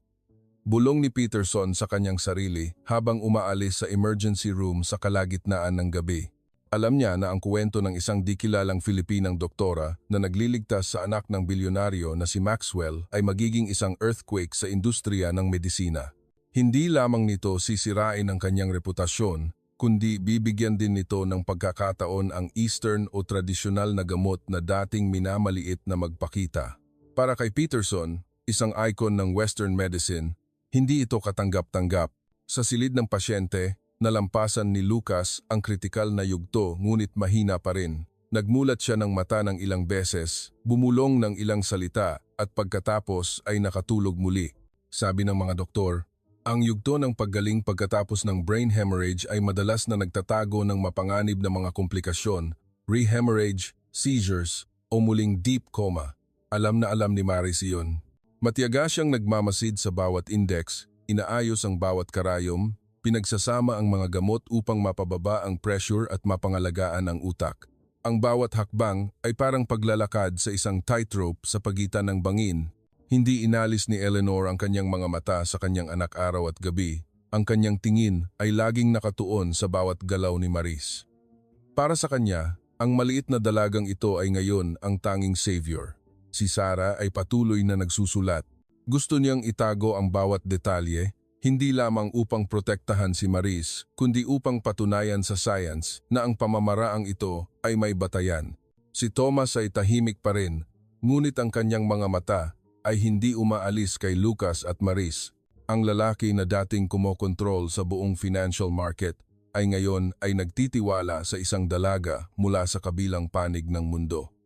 Bulong ni Peterson sa kanyang sarili habang umaalis sa emergency room sa kalagitnaan ng gabi. Alam niya na ang kwento ng isang di kilalang Filipinang doktora na nagliligtas sa anak ng bilyonaryo na si Maxwell ay magiging isang earthquake sa industriya ng medisina. Hindi lamang nito sisirain ang kanyang reputasyon, kundi bibigyan din nito ng pagkakataon ang Eastern o tradisyonal na gamot na dating minamaliit na magpakita. Para kay Peterson, isang icon ng Western medicine, hindi ito katanggap-tanggap. Sa silid ng pasyente, nalampasan ni Lucas ang kritikal na yugto ngunit mahina pa rin. Nagmulat siya ng mata ng ilang beses, bumulong ng ilang salita at pagkatapos ay nakatulog muli. Sabi ng mga doktor, ang yugto ng paggaling pagkatapos ng brain hemorrhage ay madalas na nagtatago ng mapanganib na mga komplikasyon, re-hemorrhage, seizures o muling deep coma. Alam na alam ni Maris iyon. Matiyaga siyang nagmamasid sa bawat index, inaayos ang bawat karayom, pinagsasama ang mga gamot upang mapababa ang pressure at mapangalagaan ang utak. Ang bawat hakbang ay parang paglalakad sa isang tightrope sa pagitan ng bangin. Hindi inalis ni Eleanor ang kanyang mga mata sa kanyang anak araw at gabi. Ang kanyang tingin ay laging nakatuon sa bawat galaw ni Maris. Para sa kanya, ang maliit na dalagang ito ay ngayon ang tanging savior. Si Sarah ay patuloy na nagsusulat. Gusto niyang itago ang bawat detalye, hindi lamang upang protektahan si Maris, kundi upang patunayan sa science na ang pamamaraang ito ay may batayan. Si Thomas ay tahimik pa rin, ngunit ang kanyang mga mata ay hindi umaalis kay Lucas at Maris. Ang lalaki na dating kumokontrol sa buong financial market ay ngayon ay nagtitiwala sa isang dalaga mula sa kabilang panig ng mundo.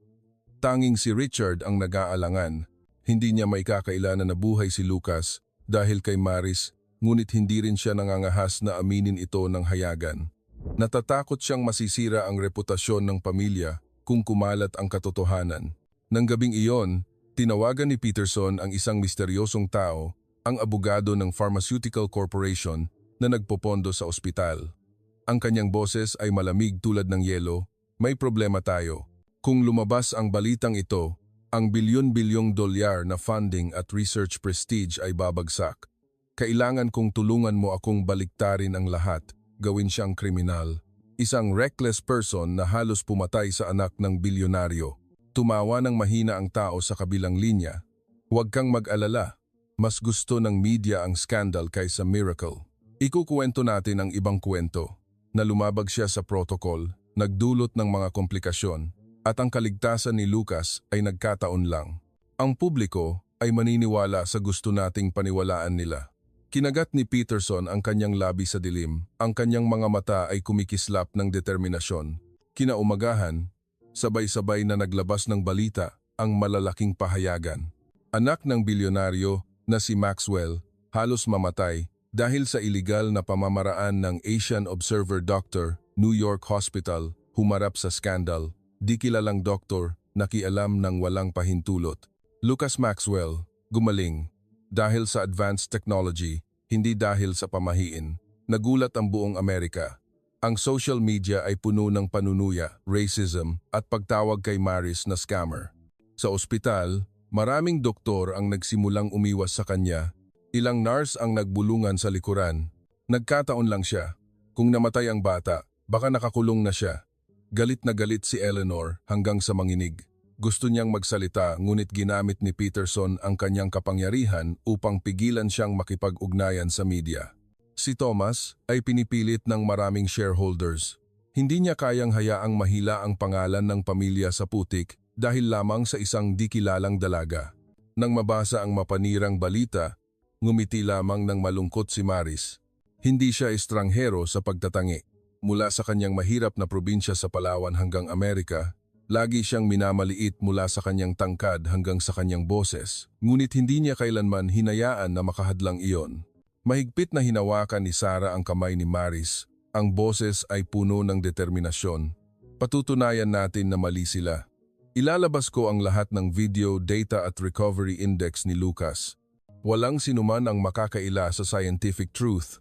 Tanging si Richard ang nag-aalangan. Hindi niya maikakailan na nabuhay si Lucas dahil kay Maris, ngunit hindi rin siya nangangahas na aminin ito ng hayagan. Natatakot siyang masisira ang reputasyon ng pamilya kung kumalat ang katotohanan. Nang gabing iyon, tinawagan ni Peterson ang isang misteryosong tao, ang abogado ng Pharmaceutical Corporation na nagpopondo sa ospital. Ang kanyang boses ay malamig tulad ng yelo, may problema tayo. Kung lumabas ang balitang ito, ang bilyon-bilyong dolyar na funding at research prestige ay babagsak. Kailangan kong tulungan mo akong baliktarin ang lahat, gawin siyang kriminal. Isang reckless person na halos pumatay sa anak ng bilyonaryo. Tumawa ng mahina ang tao sa kabilang linya. Huwag kang mag-alala. Mas gusto ng media ang scandal kaysa miracle. Ikukuwento natin ang ibang kwento. Na lumabag siya sa protocol, nagdulot ng mga komplikasyon, at ang kaligtasan ni Lucas ay nagkataon lang. Ang publiko ay maniniwala sa gusto nating paniwalaan nila. Kinagat ni Peterson ang kanyang labi sa dilim, ang kanyang mga mata ay kumikislap ng determinasyon. Kinaumagahan, sabay-sabay na naglabas ng balita ang malalaking pahayagan. Anak ng bilyonaryo na si Maxwell halos mamatay dahil sa iligal na pamamaraan ng Asian Observer Doctor, New York Hospital, humarap sa skandal. Di kilalang doktor, nakialam ng walang pahintulot. Lucas Maxwell, gumaling. Dahil sa advanced technology, hindi dahil sa pamahiin, nagulat ang buong Amerika. Ang social media ay puno ng panunuya, racism at pagtawag kay Maris na scammer. Sa ospital, maraming doktor ang nagsimulang umiwas sa kanya, Ilang nurse ang nagbulungan sa likuran. Nagkataon lang siya. Kung namatay ang bata, baka nakakulong na siya. Galit na galit si Eleanor hanggang sa manginig. Gusto niyang magsalita ngunit ginamit ni Peterson ang kanyang kapangyarihan upang pigilan siyang makipag-ugnayan sa media. Si Thomas ay pinipilit ng maraming shareholders. Hindi niya kayang hayaang mahila ang pangalan ng pamilya sa putik dahil lamang sa isang di kilalang dalaga. Nang mabasa ang mapanirang balita, ngumiti lamang ng malungkot si Maris. Hindi siya estranghero sa pagtatangi. Mula sa kanyang mahirap na probinsya sa Palawan hanggang Amerika, lagi siyang minamaliit mula sa kanyang tangkad hanggang sa kanyang boses. Ngunit hindi niya kailanman hinayaan na makahadlang iyon. Mahigpit na hinawakan ni Sarah ang kamay ni Maris. Ang boses ay puno ng determinasyon. Patutunayan natin na mali sila. Ilalabas ko ang lahat ng video, data at recovery index ni Lucas. Walang sinuman ang makakaila sa scientific truth.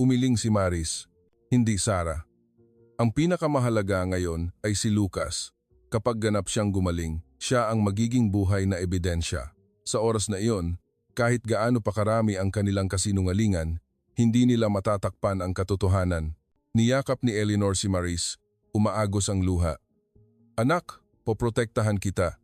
Umiling si Maris, hindi Sarah. Ang pinakamahalaga ngayon ay si Lucas. Kapag ganap siyang gumaling, siya ang magiging buhay na ebidensya. Sa oras na iyon, kahit gaano pa karami ang kanilang kasinungalingan, hindi nila matatakpan ang katotohanan. Niyakap ni Eleanor si Maris, umaagos ang luha. Anak, poprotektahan kita.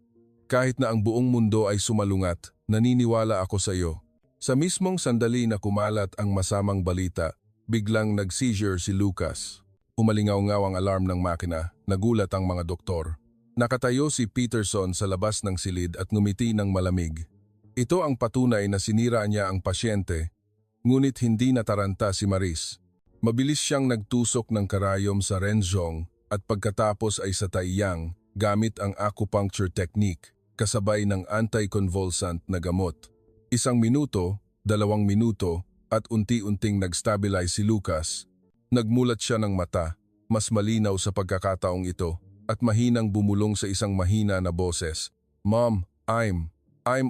Kahit na ang buong mundo ay sumalungat, naniniwala ako sa iyo. Sa mismong sandali na kumalat ang masamang balita, biglang nag-seizure si Lucas. Umalingaw-ngaw ang alarm ng makina, nagulat ang mga doktor. Nakatayo si Peterson sa labas ng silid at ngumiti ng malamig. Ito ang patunay na sinira niya ang pasyente, ngunit hindi nataranta si Maris. Mabilis siyang nagtusok ng karayom sa Renzong at pagkatapos ay sa taiyang gamit ang acupuncture technique kasabay ng anti-convulsant na gamot. 1 minuto, 2 minuto at unti-unting nag-stabilize si Lucas. Nagmulat siya ng mata, mas malinaw sa pagkakataong ito at mahinang bumulong sa isang mahina na boses. Mom, I'm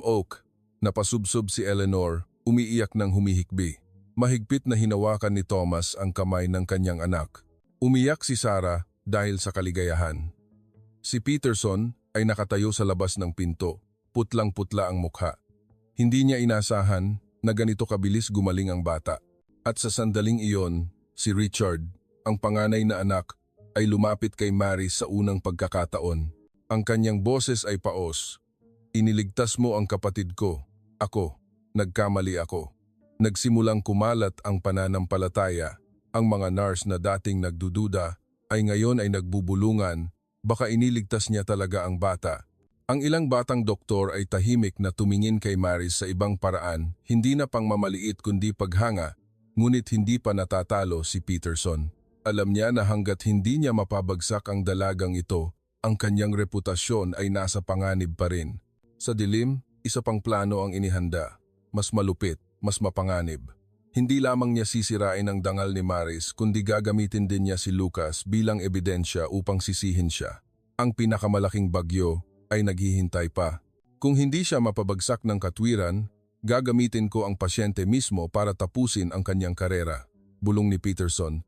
Oak. Napasubsob si Eleanor, umiiyak ng humihikbi. Mahigpit na hinawakan ni Thomas ang kamay ng kanyang anak. Umiyak si Sarah dahil sa kaligayahan. Si Peterson ay nakatayo sa labas ng pinto, putlang-putla ang mukha. Hindi niya inasahan na ganito kabilis gumaling ang bata. At sa sandaling iyon, si Richard, ang panganay na anak, ay lumapit kay Maris sa unang pagkakataon. Ang kanyang boses ay paos. Iniligtas mo ang kapatid ko. Ako. Nagkamali ako. Nagsimulang kumalat ang pananampalataya. Ang mga nurse na dating nagdududa ay ngayon ay nagbubulungan. Baka iniligtas niya talaga ang bata. Ang ilang batang doktor ay tahimik na tumingin kay Maris sa ibang paraan, hindi na pangmamaliit kundi paghanga, ngunit hindi pa natatalo si Peterson. Alam niya na hanggat hindi niya mapabagsak ang dalagang ito, ang kanyang reputasyon ay nasa panganib pa rin. Sa dilim, isa pang plano ang inihanda. Mas malupit, mas mapanganib. Hindi lamang niya sisirain ang dangal ni Maris, kundi gagamitin din niya si Lucas bilang ebidensya upang sisihin siya. Ang pinakamalaking bagyo ay naghihintay pa. Kung hindi siya mapabagsak ng katwiran, gagamitin ko ang pasyente mismo para tapusin ang kanyang karera. Bulong ni Peterson.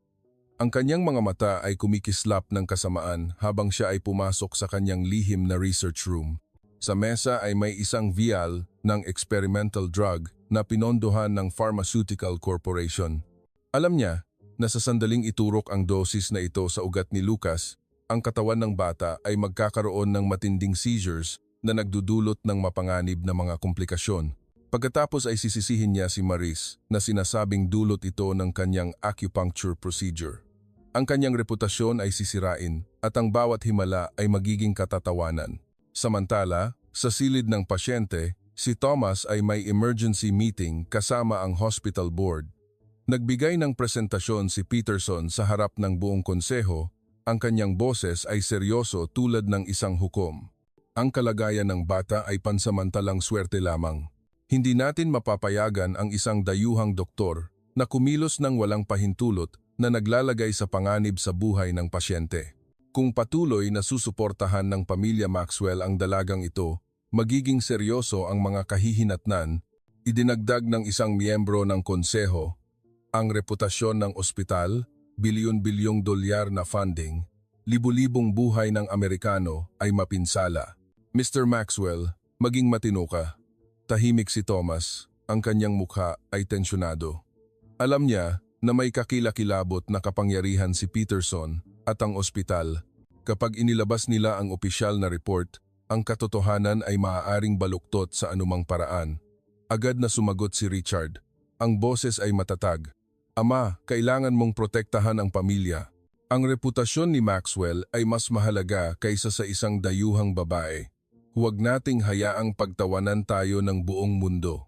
Ang kanyang mga mata ay kumikislap ng kasamaan habang siya ay pumasok sa kanyang lihim na research room. Sa mesa ay may isang vial ng experimental drug na pinondohan ng Pharmaceutical Corporation. Alam niya na sa sandaling iturok ang dosis na ito sa ugat ni Lucas, ang katawan ng bata ay magkakaroon ng matinding seizures na nagdudulot ng mapanganib na mga komplikasyon. Pagkatapos ay sisisihin niya si Maris na sinasabing dulot ito ng kanyang acupuncture procedure. Ang kanyang reputasyon ay sisirain at ang bawat himala ay magiging katatawanan. Samantala, sa silid ng pasyente, si Thomas ay may emergency meeting kasama ang hospital board. Nagbigay ng presentasyon si Peterson sa harap ng buong konseho. Ang kanyang boses ay seryoso tulad ng isang hukom. Ang kalagayan ng bata ay pansamantalang swerte lamang. Hindi natin mapapayagan ang isang dayuhang doktor na kumilos ng walang pahintulot na naglalagay sa panganib sa buhay ng pasyente. Kung patuloy na susuportahan ng pamilya Maxwell ang dalagang ito, magiging seryoso ang mga kahihinatnan. Idinagdag ng isang miyembro ng konseho, ang reputasyon ng ospital, bilyon-bilyong dolyar na funding, libu-libong buhay ng Amerikano ay mapinsala. Mr. Maxwell, maging matino ka. Tahimik si Thomas, ang kanyang mukha ay tensyonado. Alam niya na may kakilakilabot na kapangyarihan si Peterson at ang ospital. Kapag inilabas nila ang opisyal na report, ang katotohanan ay maaaring baluktot sa anumang paraan. Agad na sumagot si Richard. Ang boses ay matatag. Ama, kailangan mong protektahan ang pamilya. Ang reputasyon ni Maxwell ay mas mahalaga kaysa sa isang dayuhang babae. Huwag nating hayaang pagtawanan tayo ng buong mundo.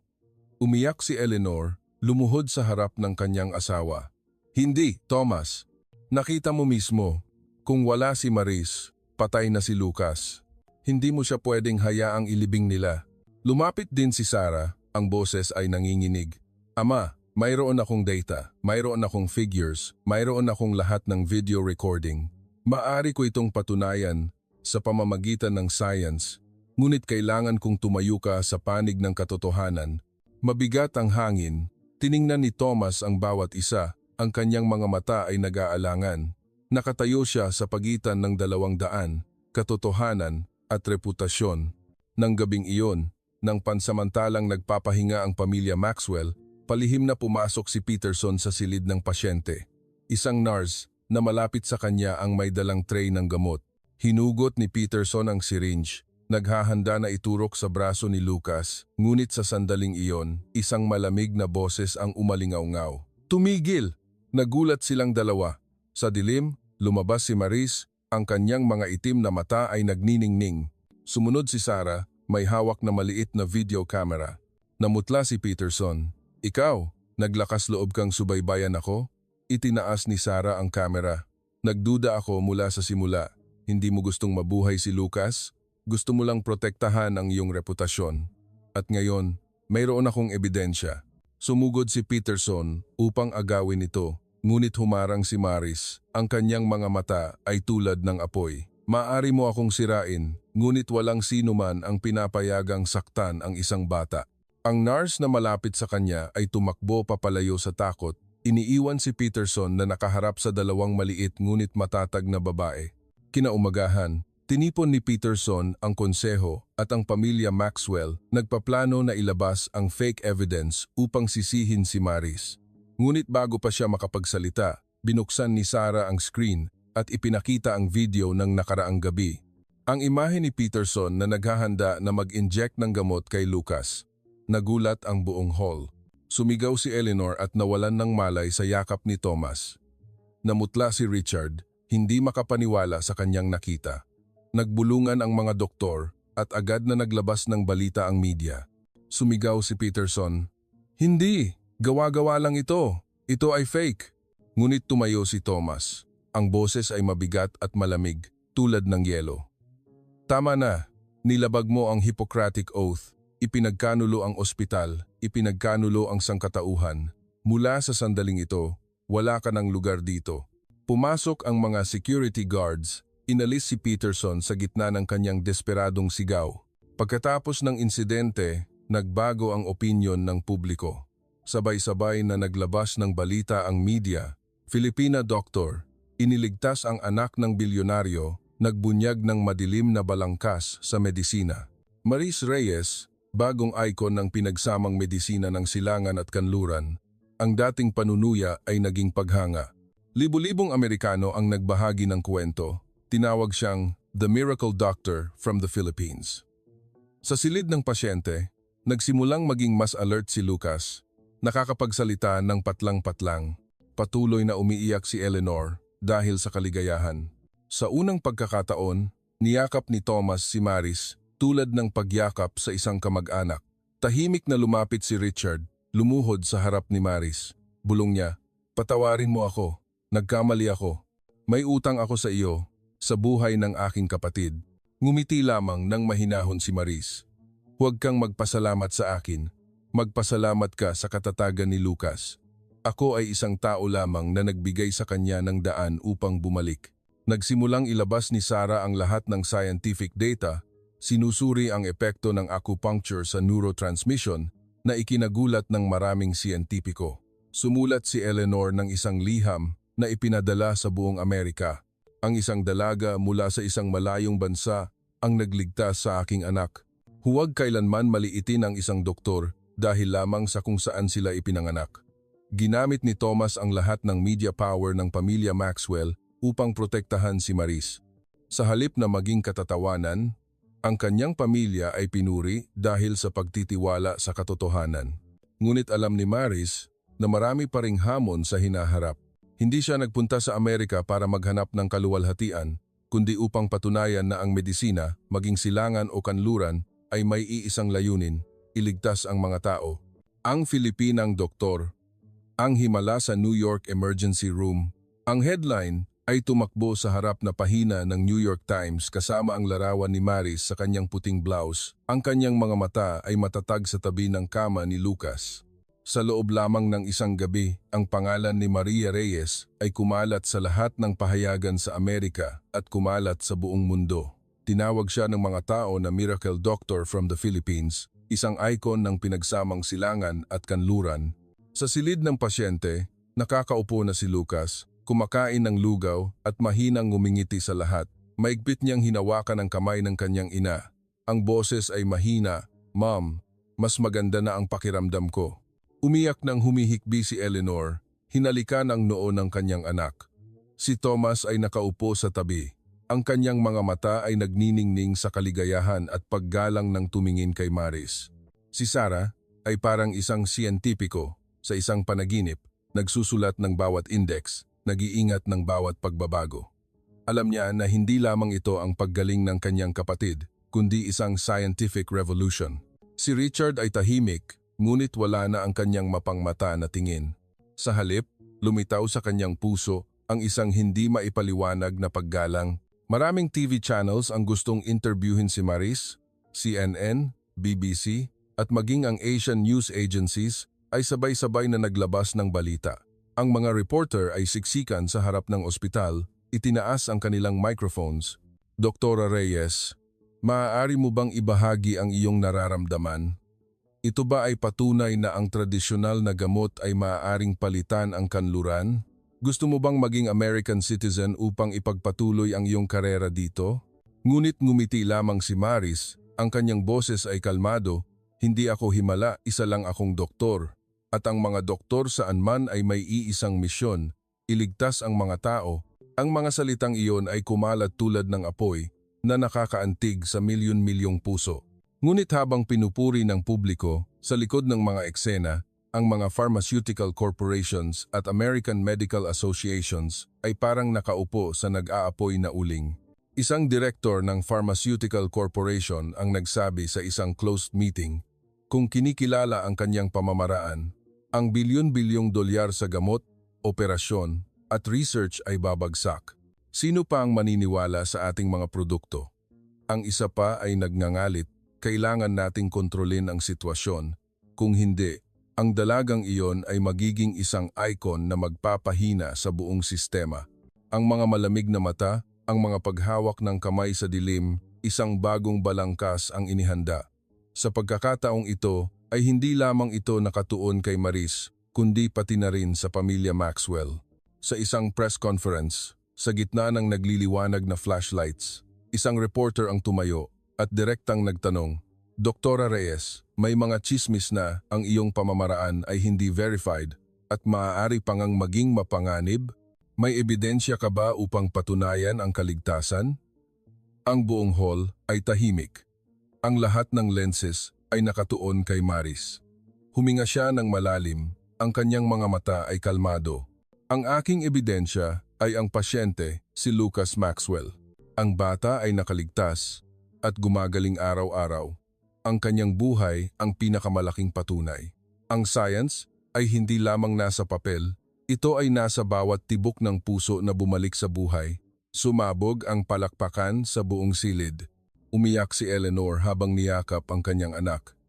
Umiyak si Eleanor, lumuhod sa harap ng kanyang asawa. Hindi, Thomas. Nakita mo mismo, kung wala si Maris, patay na si Lucas. Hindi mo siya pwedeng hayaang ilibing nila. Lumapit din si Sarah, ang boses ay nanginginig. Ama, mayroon akong data, mayroon akong figures, mayroon akong lahat ng video recording. Maaari ko itong patunayan sa pamamagitan ng science, ngunit kailangan kong tumayo ka sa panig ng katotohanan. Mabigat ang hangin, tiningnan ni Thomas ang bawat isa, ang kanyang mga mata ay nag-aalangan. Nakatayo siya sa pagitan ng 200, katotohanan at reputasyon. Nang gabing iyon, nang pansamantalang nagpapahinga ang pamilya Maxwell, palihim na pumasok si Peterson sa silid ng pasyente. Isang nurse na malapit sa kanya ang may dalang tray ng gamot. Hinugot ni Peterson ang syringe. Naghahanda na iturok sa braso ni Lucas, ngunit sa sandaling iyon, isang malamig na boses ang umalingaw-ngaw. Tumigil! Nagulat silang dalawa. Sa dilim, lumabas si Maris, ang kanyang mga itim na mata ay nagniningning. Sumunod si Sarah, may hawak na maliit na video camera. Namutla si Peterson. Ikaw, naglakas loob kang subaybayan ako? Itinaas ni Sarah ang kamera. Nagduda ako mula sa simula. Hindi mo gustong mabuhay si Lucas? Gusto mo lang protektahan ang iyong reputasyon. At ngayon, mayroon akong ebidensya. Sumugod si Peterson upang agawin ito, ngunit humarang si Maris. Ang kanyang mga mata ay tulad ng apoy. Maaari mo akong sirain, ngunit walang sino man ang pinapayagang saktan ang isang bata. Ang nurse na malapit sa kanya ay tumakbo papalayo sa takot. Iniiwan si Peterson na nakaharap sa dalawang maliit ngunit matatag na babae. Kinaumagahan, tinipon ni Peterson ang konseho at ang pamilya Maxwell nagpaplano na ilabas ang fake evidence upang sisihin si Maris. Ngunit bago pa siya makapagsalita, binuksan ni Sarah ang screen at ipinakita ang video ng nakaraang gabi. Ang imahe ni Peterson na naghahanda na mag-inject ng gamot kay Lucas. Nagulat ang buong hall. Sumigaw si Eleanor at nawalan ng malay sa yakap ni Thomas. Namutla si Richard, hindi makapaniwala sa kanyang nakita. Nagbulungan ang mga doktor at agad na naglabas ng balita ang media. Sumigaw si Peterson, "Hindi! Gawa-gawa lang ito! Ito ay fake!" Ngunit tumayo si Thomas. Ang boses ay mabigat at malamig, tulad ng yelo. "Tama na! Nilabag mo ang Hippocratic Oath. Ipinagkanulo ang ospital, ipinagkanulo ang sangkatauhan. Mula sa sandaling ito, wala ka ng lugar dito." Pumasok ang mga security guards. Inalis si Peterson sa gitna ng kanyang desperadong sigaw. Pagkatapos ng insidente, nagbago ang opinyon ng publiko. Sabay-sabay na naglabas ng balita ang media. Filipina doctor, iniligtas ang anak ng bilyonaryo, nagbunyag ng madilim na balangkas sa medisina. Maris Reyes, bagong icon ng pinagsamang medisina ng silangan at kanluran, ang dating panunuya ay naging paghanga. Libu-libong Amerikano ang nagbahagi ng kwento. Tinawag siyang The Miracle Doctor from the Philippines. Sa silid ng pasyente, nagsimulang maging mas alert si Lucas. Nakakapagsalita ng patlang-patlang. Patuloy na umiiyak si Eleanor dahil sa kaligayahan. Sa unang pagkakataon, niyakap ni Thomas si Maris tulad ng pagyakap sa isang kamag-anak. Tahimik na lumapit si Richard, lumuhod sa harap ni Maris. Bulong niya, "Patawarin mo ako. Nagkamali ako. May utang ako sa iyo, sa buhay ng aking kapatid." Ngumiti lamang nang mahinahon si Maris. "Huwag kang magpasalamat sa akin. Magpasalamat ka sa katatagan ni Lucas. Ako ay isang tao lamang na nagbigay sa kanya ng daan upang bumalik." Nagsimulang ilabas ni Sarah ang lahat ng scientific data. Sinusuri ang epekto ng acupuncture sa neurotransmission na ikinagulat ng maraming siyentipiko. Sumulat si Eleanor ng isang liham na ipinadala sa buong Amerika. Ang isang dalaga mula sa isang malayong bansa ang nagligtas sa aking anak. Huwag kailanman maliitin ang isang doktor, dahil lamang sa kung saan sila ipinanganak. Ginamit ni Thomas ang lahat ng media power ng pamilya Maxwell upang protektahan si Maris. Sa halip na maging katatawanan, ang kanyang pamilya ay pinuri dahil sa pagtitiwala sa katotohanan. Ngunit alam ni Maris na marami pa ring hamon sa hinaharap. Hindi siya nagpunta sa Amerika para maghanap ng kaluwalhatian, kundi upang patunayan na ang medisina, maging silangan o kanluran, ay may iisang layunin, iligtas ang mga tao. Ang Filipinang doktor, ang himala sa New York Emergency Room. Ang headline ay tumakbo sa harap na pahina ng New York Times kasama ang larawan ni Maris sa kanyang puting blouse. Ang kanyang mga mata ay matatag sa tabi ng kama ni Lucas. Sa loob lamang ng isang gabi, ang pangalan ni Maria Reyes ay kumalat sa lahat ng pahayagan sa Amerika at kumalat sa buong mundo. Tinawag siya ng mga tao na miracle doctor from the Philippines, isang icon ng pinagsamang silangan at kanluran. Sa silid ng pasyente, nakakaupo na si Lucas, kumakain ng lugaw at mahinang ngumingiti sa lahat. Maigpit niyang hinawakan ang kamay ng kanyang ina. Ang boses ay mahina, "Mom, mas maganda na ang pakiramdam ko." Umiyak nang humihikbi si Eleanor, hinalikan ang noo ng kanyang anak. Si Thomas ay nakaupo sa tabi. Ang kanyang mga mata ay nagniningning sa kaligayahan at paggalang ng tumingin kay Maris. Si Sarah ay parang isang siyentipiko sa isang panaginip, nagsusulat ng bawat index, nag-iingat ng bawat pagbabago. Alam niya na hindi lamang ito ang paggaling ng kanyang kapatid, kundi isang scientific revolution. Si Richard ay tahimik, ngunit wala na ang kanyang mapangmata na tingin. Sa halip, lumitaw sa kanyang puso ang isang hindi maipaliwanag na paggalang. Maraming TV channels ang gustong interviewin si Maris, CNN, BBC, at maging ang Asian news agencies ay sabay-sabay na naglabas ng balita. Ang mga reporter ay siksikan sa harap ng ospital, itinaas ang kanilang microphones. "Doktora Reyes, maaari mo bang ibahagi ang iyong nararamdaman? Ito ba ay patunay na ang tradisyonal na gamot ay maaaring palitan ang kanluran? Gusto mo bang maging American citizen upang ipagpatuloy ang iyong karera dito?" Ngunit ngumiti lamang si Maris, ang kanyang boses ay kalmado. "Hindi ako himala, isa lang akong doktor. At ang mga doktor saan man ay may iisang misyon, iligtas ang mga tao." Ang mga salitang iyon ay kumalat tulad ng apoy na nakakaantig sa milyon-milyong puso. Ngunit habang pinupuri ng publiko, sa likod ng mga eksena, ang mga pharmaceutical corporations at American Medical Associations ay parang nakaupo sa nag-aapoy na uling. Isang direktor ng pharmaceutical corporation ang nagsabi sa isang closed meeting, kung kinikilala ang kanyang pamamaraan, ang bilyon-bilyong dolyar sa gamot, operasyon, at research ay babagsak. Sino pa ang maniniwala sa ating mga produkto? Ang isa pa ay nagngangalit, kailangan nating kontrolin ang sitwasyon. Kung hindi, ang dalagang iyon ay magiging isang icon na magpapahina sa buong sistema. Ang mga malamig na mata, ang mga paghawak ng kamay sa dilim, isang bagong balangkas ang inihanda. Sa pagkakataong ito, ay hindi lamang ito nakatuon kay Maris, kundi pati na rin sa pamilya Maxwell. Sa isang press conference, sa gitna ng nagliliwanag na flashlights, isang reporter ang tumayo at direktang nagtanong, "Doktora Reyes, may mga chismis na ang iyong pamamaraan ay hindi verified at maaari pang maging mapanganib? May ebidensya ka ba upang patunayan ang kaligtasan?" Ang buong hall ay tahimik. Ang lahat ng lenses ay nakatuon kay Maris. Huminga siya ng malalim, ang kanyang mga mata ay kalmado. "Ang aking ebidensya ay ang pasyente, si Lucas Maxwell. Ang bata ay nakaligtas at gumagaling araw-araw. Ang kanyang buhay ang pinakamalaking patunay. Ang science ay hindi lamang nasa papel, ito ay nasa bawat tibok ng puso na bumalik sa buhay." Sumabog ang palakpakan sa buong silid. Umiyak si Eleanor habang niyakap ang kanyang anak.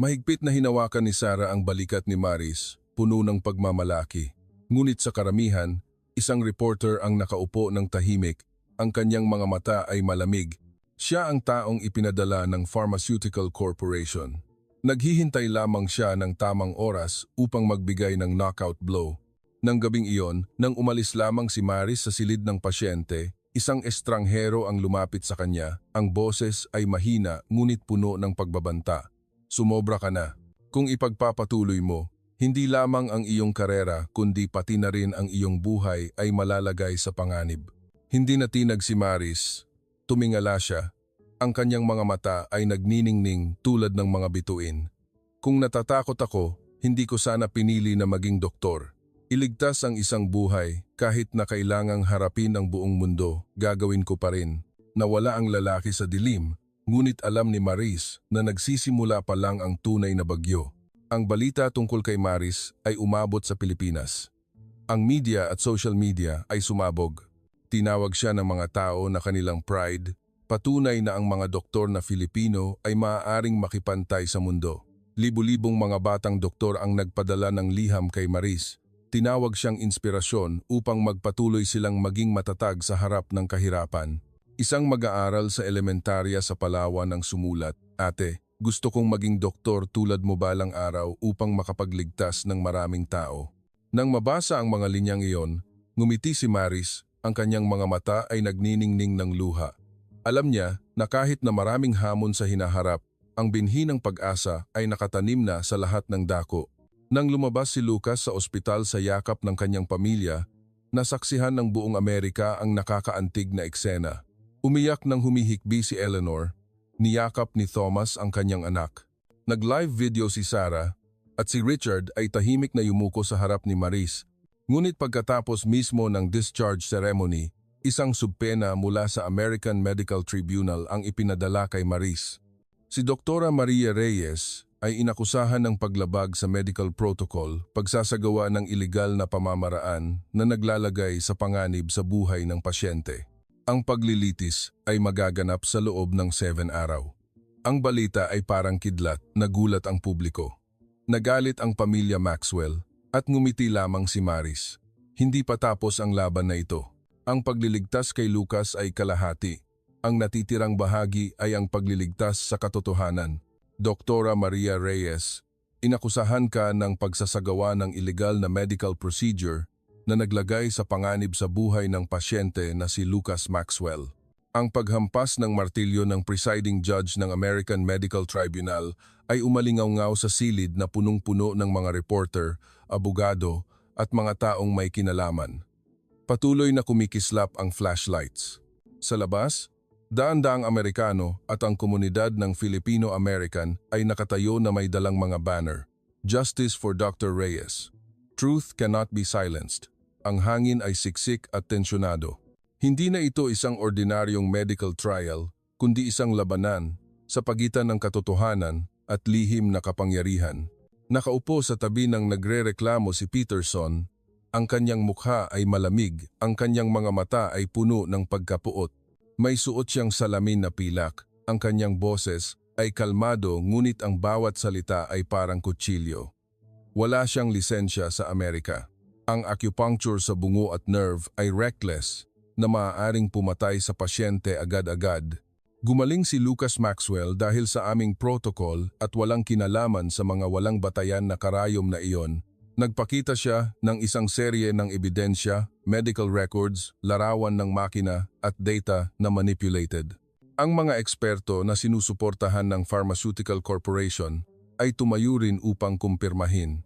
Mahigpit na hinawakan ni Sarah ang balikat ni Maris, puno ng pagmamalaki. Ngunit sa karamihan, isang reporter ang nakaupo ng tahimik, ang kanyang mga mata ay malamig. Siya ang taong ipinadala ng Pharmaceutical Corporation. Naghihintay lamang siya ng tamang oras upang magbigay ng knockout blow. Nang gabing iyon, nang umalis lamang si Maris sa silid ng pasyente, isang estranghero ang lumapit sa kanya. Ang boses ay mahina ngunit puno ng pagbabanta. "Sumobra ka na. Kung ipagpapatuloy mo, hindi lamang ang iyong karera kundi pati na rin ang iyong buhay ay malalagay sa panganib. Hindi natinag si Maris. Tumingala siya. Ang kanyang mga mata ay nagniningning tulad ng mga bituin. Kung natatakot ako, hindi ko sana pinili na maging doktor. Iligtas ang isang buhay, kahit na kailangang harapin ang buong mundo, gagawin ko pa rin. Nawala ang lalaki sa dilim, ngunit alam ni Maris na nagsisimula pa lang ang tunay na bagyo. Ang balita tungkol kay Maris ay umabot sa Pilipinas. Ang media at social media ay sumabog. Tinawag siya ng mga tao na kanilang pride, patunay na ang mga doktor na Filipino ay maaaring makipantay sa mundo. Libu-libong mga batang doktor ang nagpadala ng liham kay Maris. Tinawag siyang inspirasyon upang magpatuloy silang maging matatag sa harap ng kahirapan. Isang mag-aaral sa elementarya sa Palawan ang sumulat, "Ate, gusto kong maging doktor tulad mo balang araw upang makapagligtas ng maraming tao." Nang mabasa ang mga linyang iyon, ngumiti si Maris, ang kanyang mga mata ay nagniningning ng luha. Alam niya na kahit na maraming hamon sa hinaharap, ang binhi ng pag-asa ay nakatanim na sa lahat ng dako. Nang lumabas si Lucas sa ospital sa yakap ng kanyang pamilya, nasaksihan ng buong Amerika ang nakakaantig na eksena. Umiyak nang humihikbi si Eleanor, niyakap ni Thomas ang kanyang anak. Nag-live video si Sarah at si Richard ay tahimik na yumuko sa harap ni Maris. Ngunit pagkatapos mismo ng discharge ceremony, isang subpena mula sa American Medical Tribunal ang ipinadala kay Maris. Si Dr. Maria Reyes ay inakusahan ng paglabag sa medical protocol, pagsasagawa ng iligal na pamamaraan na naglalagay sa panganib sa buhay ng pasyente. Ang paglilitis ay magaganap sa loob ng 7 araw. Ang balita ay parang kidlat, nagulat ang publiko. Nagalit ang pamilya Maxwell at ngumiti lamang si Maris. Hindi pa tapos ang laban na ito. Ang pagliligtas kay Lucas ay kalahati. Ang natitirang bahagi ay ang pagliligtas sa katotohanan. Dr. Maria Reyes, inakusahan ka ng pagsasagawa ng illegal na medical procedure na naglagay sa panganib sa buhay ng pasyente na si Lucas Maxwell. Ang paghampas ng martilyo ng presiding judge ng American Medical Tribunal ay umalingaw-ngaw sa silid na punong-puno ng mga reporter, abogado at mga taong may kinalaman. Patuloy na kumikislap ang flashlights. Sa labas, daan-daang Amerikano at ang komunidad ng Filipino-American ay nakatayo na may dalang mga banner. Justice for Dr. Reyes. Truth cannot be silenced. Ang hangin ay siksik at tensyonado. Hindi na ito isang ordinaryong medical trial, kundi isang labanan sa pagitan ng katotohanan at lihim na kapangyarihan. Nakaupo sa tabi ng nagrereklamo si Peterson, ang kanyang mukha ay malamig, ang kanyang mga mata ay puno ng pagkapuot. May suot siyang salamin na pilak, ang kanyang boses ay kalmado ngunit ang bawat salita ay parang kutsilyo. Wala siyang lisensya sa Amerika. Ang acupuncture sa bungo at nerve ay reckless na maaaring pumatay sa pasyente agad-agad. Gumaling si Lucas Maxwell dahil sa aming protocol at walang kinalaman sa mga walang batayan na karayom na iyon. Nagpakita siya ng isang serye ng ebidensya, medical records, larawan ng makina at data na manipulated. Ang mga eksperto na sinusuportahan ng Pharmaceutical Corporation ay tumayo rin upang kumpirmahin.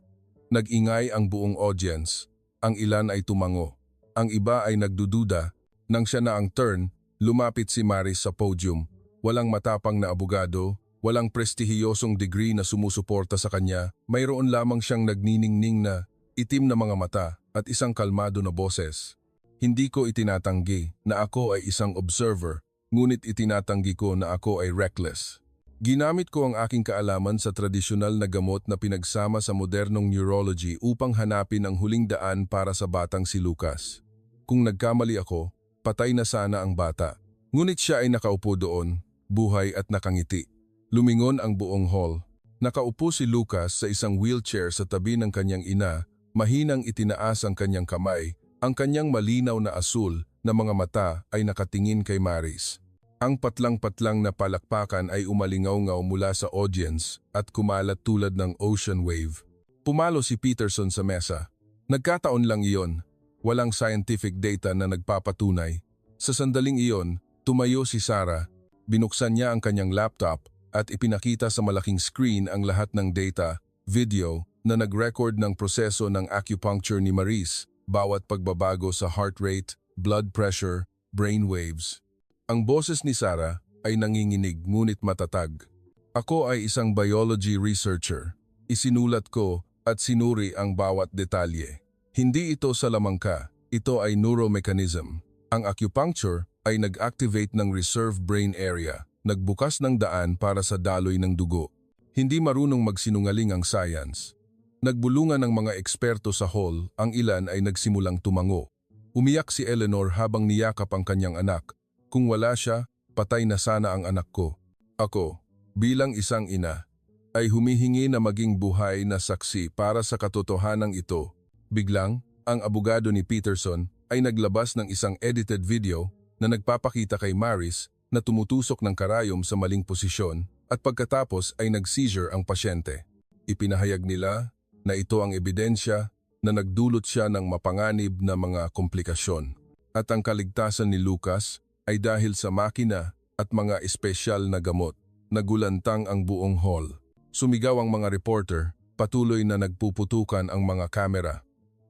Nag-ingay ang buong audience. Ang ilan ay tumango. Ang iba ay nagdududa. Nang siya na ang turn, lumapit si Maris sa podium. Walang matapang na abogado, walang prestihiyosong degree na sumusuporta sa kanya. Mayroon lamang siyang nagniningning na itim na mga mata at isang kalmado na boses. Hindi ko itinatanggi na ako ay isang observer, ngunit itinatanggi ko na ako ay reckless. Ginamit ko ang aking kaalaman sa tradisyonal na gamot na pinagsama sa modernong neurology upang hanapin ang huling daan para sa batang si Lucas. Kung nagkamali ako, patay na sana ang bata. Ngunit siya ay nakaupo doon, buhay at nakangiti. Lumingon ang buong hall. Nakaupo si Lucas sa isang wheelchair sa tabi ng kanyang ina, mahinang itinaas ang kanyang kamay, ang kanyang malinaw na asul na mga mata ay nakatingin kay Maris. Ang patlang-patlang na palakpakan ay umalingaw-ngaw mula sa audience at kumalat tulad ng ocean wave. Pumalo si Peterson sa mesa. Nagkataon lang iyon. Walang scientific data na nagpapatunay. Sa sandaling iyon, tumayo si Sarah. Binuksan niya ang kanyang laptop at ipinakita sa malaking screen ang lahat ng data, video na nag-record ng proseso ng acupuncture ni Maris, bawat pagbabago sa heart rate, blood pressure, brain waves. Ang boses ni Sarah ay nanginginig ngunit matatag. Ako ay isang biology researcher. Isinulat ko at sinuri ang bawat detalye. Hindi ito salamangka, ito ay neuromechanism. Ang acupuncture ay nag-activate ng reserve brain area, nagbukas ng daan para sa daloy ng dugo. Hindi marunong magsinungaling ang science. Nagbulungan ng mga eksperto sa hall, ang ilan ay nagsimulang tumango. Umiyak si Eleanor habang niyakap ang kanyang anak. Kung wala siya, patay na sana ang anak ko. Ako, bilang isang ina, ay humihingi na maging buhay na saksi para sa katotohanan ito. Biglang, ang abogado ni Peterson ay naglabas ng isang edited video na nagpapakita kay Maris na tumutusok ng karayom sa maling posisyon at pagkatapos ay nag-seizure ang pasyente. Ipinahayag nila na ito ang ebidensya na nagdulot siya ng mapanganib na mga komplikasyon. At ang kaligtasan ni Lucas ay dahil sa makina at mga espesyal na gamot. Nagulantang ang buong hall. Sumigaw ang mga reporter, patuloy na nagpuputukan ang mga kamera.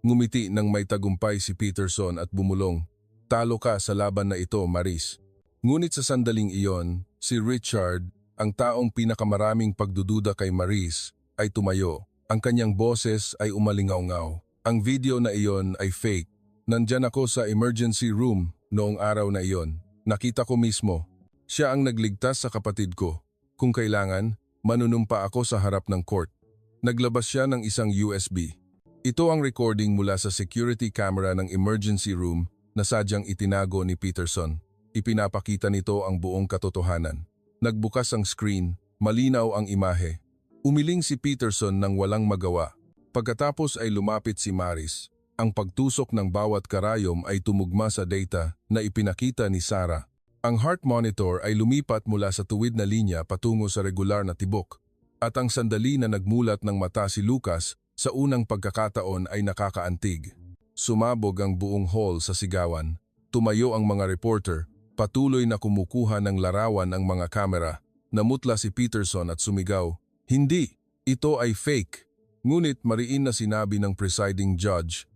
Ngumiti ng may tagumpay si Peterson at bumulong, "Talo ka sa laban na ito, Maris." Ngunit sa sandaling iyon, si Richard, ang taong pinakamaraming pagdududa kay Maris, ay tumayo. Ang kanyang boses ay umalingaw-ngaw. Ang video na iyon ay fake. Nandyan ako sa emergency room noong araw na iyon. Nakita ko mismo. Siya ang nagligtas sa kapatid ko. Kung kailangan, manunumpa ako sa harap ng court. Naglabas siya ng isang USB. Ito ang recording mula sa security camera ng emergency room na sadyang itinago ni Peterson. Ipinapakita nito ang buong katotohanan. Nagbukas ang screen, malinaw ang imahe. Umiling si Peterson nang walang magawa. Pagkatapos ay lumapit si Maris. Ang pagtusok ng bawat karayom ay tumugma sa data na ipinakita ni Sarah. Ang heart monitor ay lumipat mula sa tuwid na linya patungo sa regular na tibok. At ang sandali na nagmulat ng mata si Lucas sa unang pagkakataon ay nakakaantig. Sumabog ang buong hall sa sigawan. Tumayo ang mga reporter, patuloy na kumukuha ng larawan ang mga kamera. Namutla si Peterson at sumigaw, "Hindi, ito ay fake." Ngunit mariin na sinabi ng presiding judge,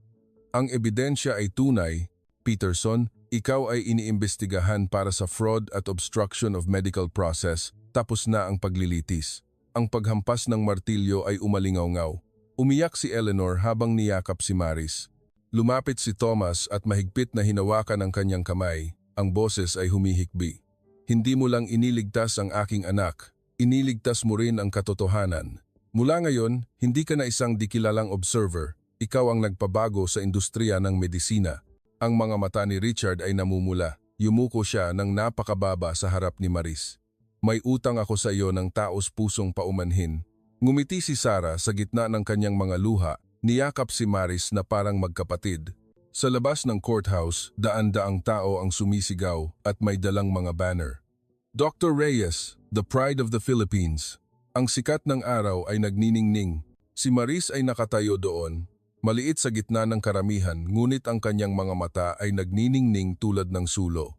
"Ang ebidensya ay tunay. Peterson, ikaw ay iniimbestigahan para sa fraud at obstruction of medical process, tapos na ang paglilitis." Ang paghampas ng martilyo ay umalingaw-ngaw. Umiyak si Eleanor habang niyakap si Maris. Lumapit si Thomas at mahigpit na hinawakan ang kanyang kamay. Ang boses ay humihikbi. "Hindi mo lang iniligtas ang aking anak, iniligtas mo rin ang katotohanan. Mula ngayon, hindi ka na isang dikilalang observer. Ikaw ang nagpabago sa industriya ng medisina." Ang mga mata ni Richard ay namumula. Yumuko siya ng napakababa sa harap ni Maris. "May utang ako sa iyo ng taos-pusong paumanhin." Ngumiti si Sarah sa gitna ng kanyang mga luha, niyakap si Maris na parang magkapatid. Sa labas ng courthouse, daan-daang tao ang sumisigaw at may dalang mga banner. "Dr. Reyes, the pride of the Philippines." Ang sikat ng araw ay nagniningning. Si Maris ay nakatayo doon, maliit sa gitna ng karamihan, ngunit ang kanyang mga mata ay nagniningning tulad ng sulo.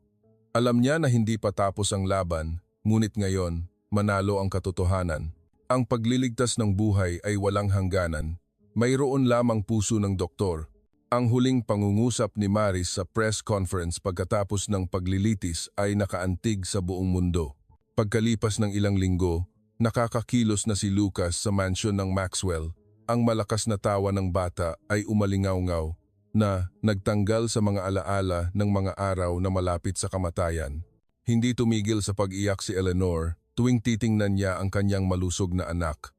Alam niya na hindi pa tapos ang laban, ngunit ngayon, manalo ang katotohanan. Ang pagliligtas ng buhay ay walang hangganan. Mayroon lamang puso ng doktor. Ang huling pangungusap ni Maris sa press conference pagkatapos ng paglilitis ay nakaantig sa buong mundo. Pagkalipas ng ilang linggo, nakakakilos na si Lucas sa mansyon ng Maxwell. Ang malakas na tawa ng bata ay umalingaw-ngaw na nagtanggal sa mga alaala ng mga araw na malapit sa kamatayan. Hindi tumigil sa pag-iyak si Eleanor tuwing titingnan niya ang kanyang malusog na anak.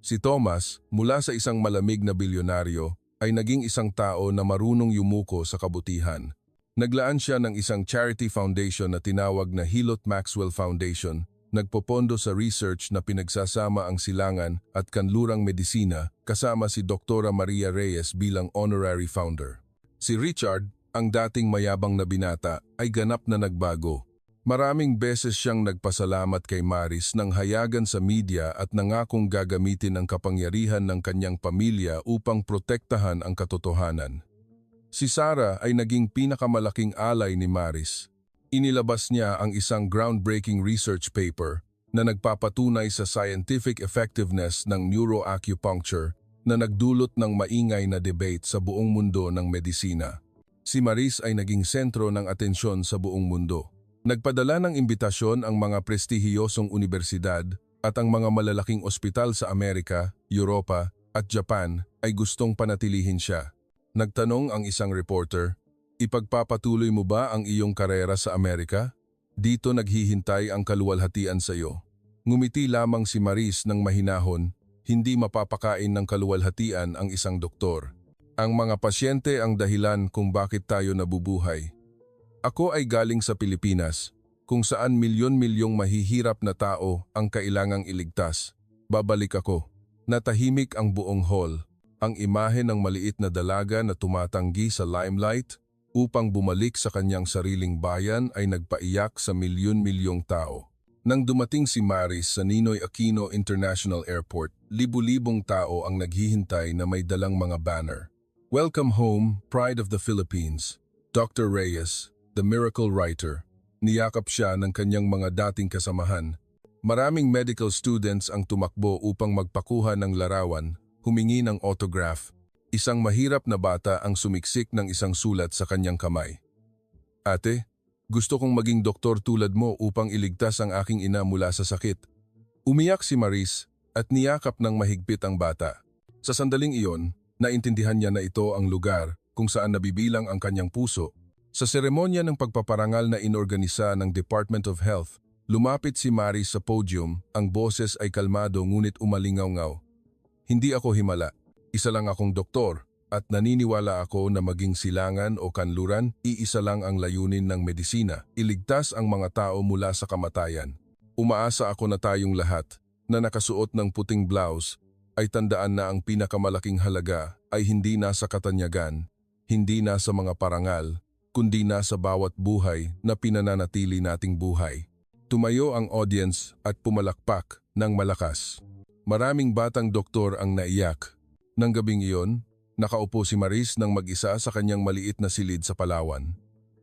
Si Thomas, mula sa isang malamig na bilyonaryo, ay naging isang tao na marunong yumuko sa kabutihan. Naglaan siya ng isang charity foundation na tinawag na Hilot Maxwell Foundation, nagpopondo sa research na pinagsasama ang silangan at kanlurang medisina kasama si Dr. Maria Reyes bilang honorary founder. Si Richard, ang dating mayabang na binata, ay ganap na nagbago. Maraming beses siyang nagpasalamat kay Maris nang hayagan sa media at nangakong gagamitin ang kapangyarihan ng kanyang pamilya upang protektahan ang katotohanan. Si Sarah ay naging pinakamalaking alay ni Maris. Inilabas niya ang isang groundbreaking research paper na nagpapatunay sa scientific effectiveness ng neuroacupuncture na nagdulot ng maingay na debate sa buong mundo ng medisina. Si Maris ay naging sentro ng atensyon sa buong mundo. Nagpadala ng imbitasyon ang mga prestihiyosong universidad at ang mga malalaking ospital sa Amerika, Europa at Japan ay gustong panatilihin siya. Nagtanong ang isang reporter, "Ipagpapatuloy mo ba ang iyong karera sa Amerika? Dito naghihintay ang kaluwalhatian sa iyo." Ngumiti lamang si Maris ng mahinahon, hindi mapapakain ng kaluwalhatian ang isang doktor. Ang mga pasyente ang dahilan kung bakit tayo nabubuhay. Ako ay galing sa Pilipinas, kung saan milyon-milyong mahihirap na tao ang kailangang iligtas. Babalik ako. Natahimik ang buong hall. Ang imahe ng maliit na dalaga na tumatanggi sa limelight upang bumalik sa kanyang sariling bayan ay nagpaiyak sa milyon-milyong tao. Nang dumating si Maris sa Ninoy Aquino International Airport, libu-libong tao ang naghihintay na may dalang mga banner. "Welcome home, pride of the Philippines." Dr. Reyes, the miracle writer, niyakap siya ng kanyang mga dating kasamahan. Maraming medical students ang tumakbo upang magpakuha ng larawan, humingi ng autograph. Isang mahirap na bata ang sumiksik ng isang sulat sa kanyang kamay. "Ate, gusto kong maging doktor tulad mo upang iligtas ang aking ina mula sa sakit." Umiyak si Maris at niyakap ng mahigpit ang bata. Sa sandaling iyon, naintindihan niya na ito ang lugar kung saan nabibilang ang kanyang puso. Sa seremonya ng pagpaparangal na inorganisa ng Department of Health, lumapit si Maris sa podium, ang boses ay kalmado ngunit umalingaw-ngaw. "Hindi ako himala. Isa lang akong doktor at naniniwala ako na maging silangan o kanluran, iisa lang ang layunin ng medisina, iligtas ang mga tao mula sa kamatayan. Umaasa ako na tayong lahat na nakasuot ng puting blouse ay tandaan na ang pinakamalaking halaga ay hindi nasa katanyagan, hindi nasa mga parangal, kundi nasa bawat buhay na pinananatili nating buhay." Tumayo ang audience at pumalakpak ng malakas. Maraming batang doktor ang naiyak. Nang gabing iyon, nakaupo si Maris ng mag-isa sa kanyang maliit na silid sa Palawan.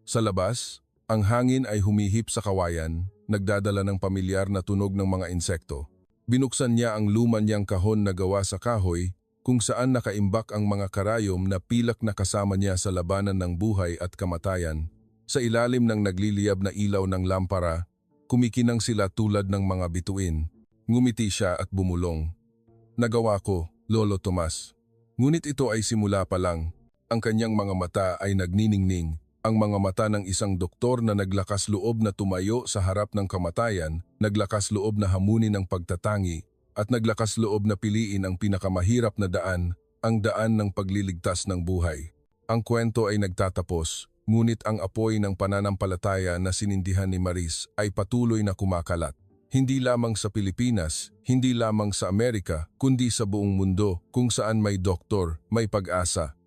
Sa labas, ang hangin ay humihip sa kawayan, nagdadala ng pamilyar na tunog ng mga insekto. Binuksan niya ang luma niyang kahon na gawa sa kahoy, kung saan nakaimbak ang mga karayom na pilak na kasama niya sa labanan ng buhay at kamatayan. Sa ilalim ng nagliliyab na ilaw ng lampara, kumikinang sila tulad ng mga bituin. Ngumiti siya at bumulong. "Nagawa ko, Lolo Tomas." Ngunit ito ay simula pa lang. Ang kanyang mga mata ay nagniningning. Ang mga mata ng isang doktor na naglakas loob na tumayo sa harap ng kamatayan, naglakas loob na hamunin ang pagtatangi, at naglakas loob na piliin ang pinakamahirap na daan, ang daan ng pagliligtas ng buhay. Ang kwento ay nagtatapos, ngunit ang apoy ng pananampalataya na sinindihan ni Maris ay patuloy na kumakalat. Hindi lamang sa Pilipinas, hindi lamang sa Amerika, kundi sa buong mundo kung saan may doktor, may pag-asa.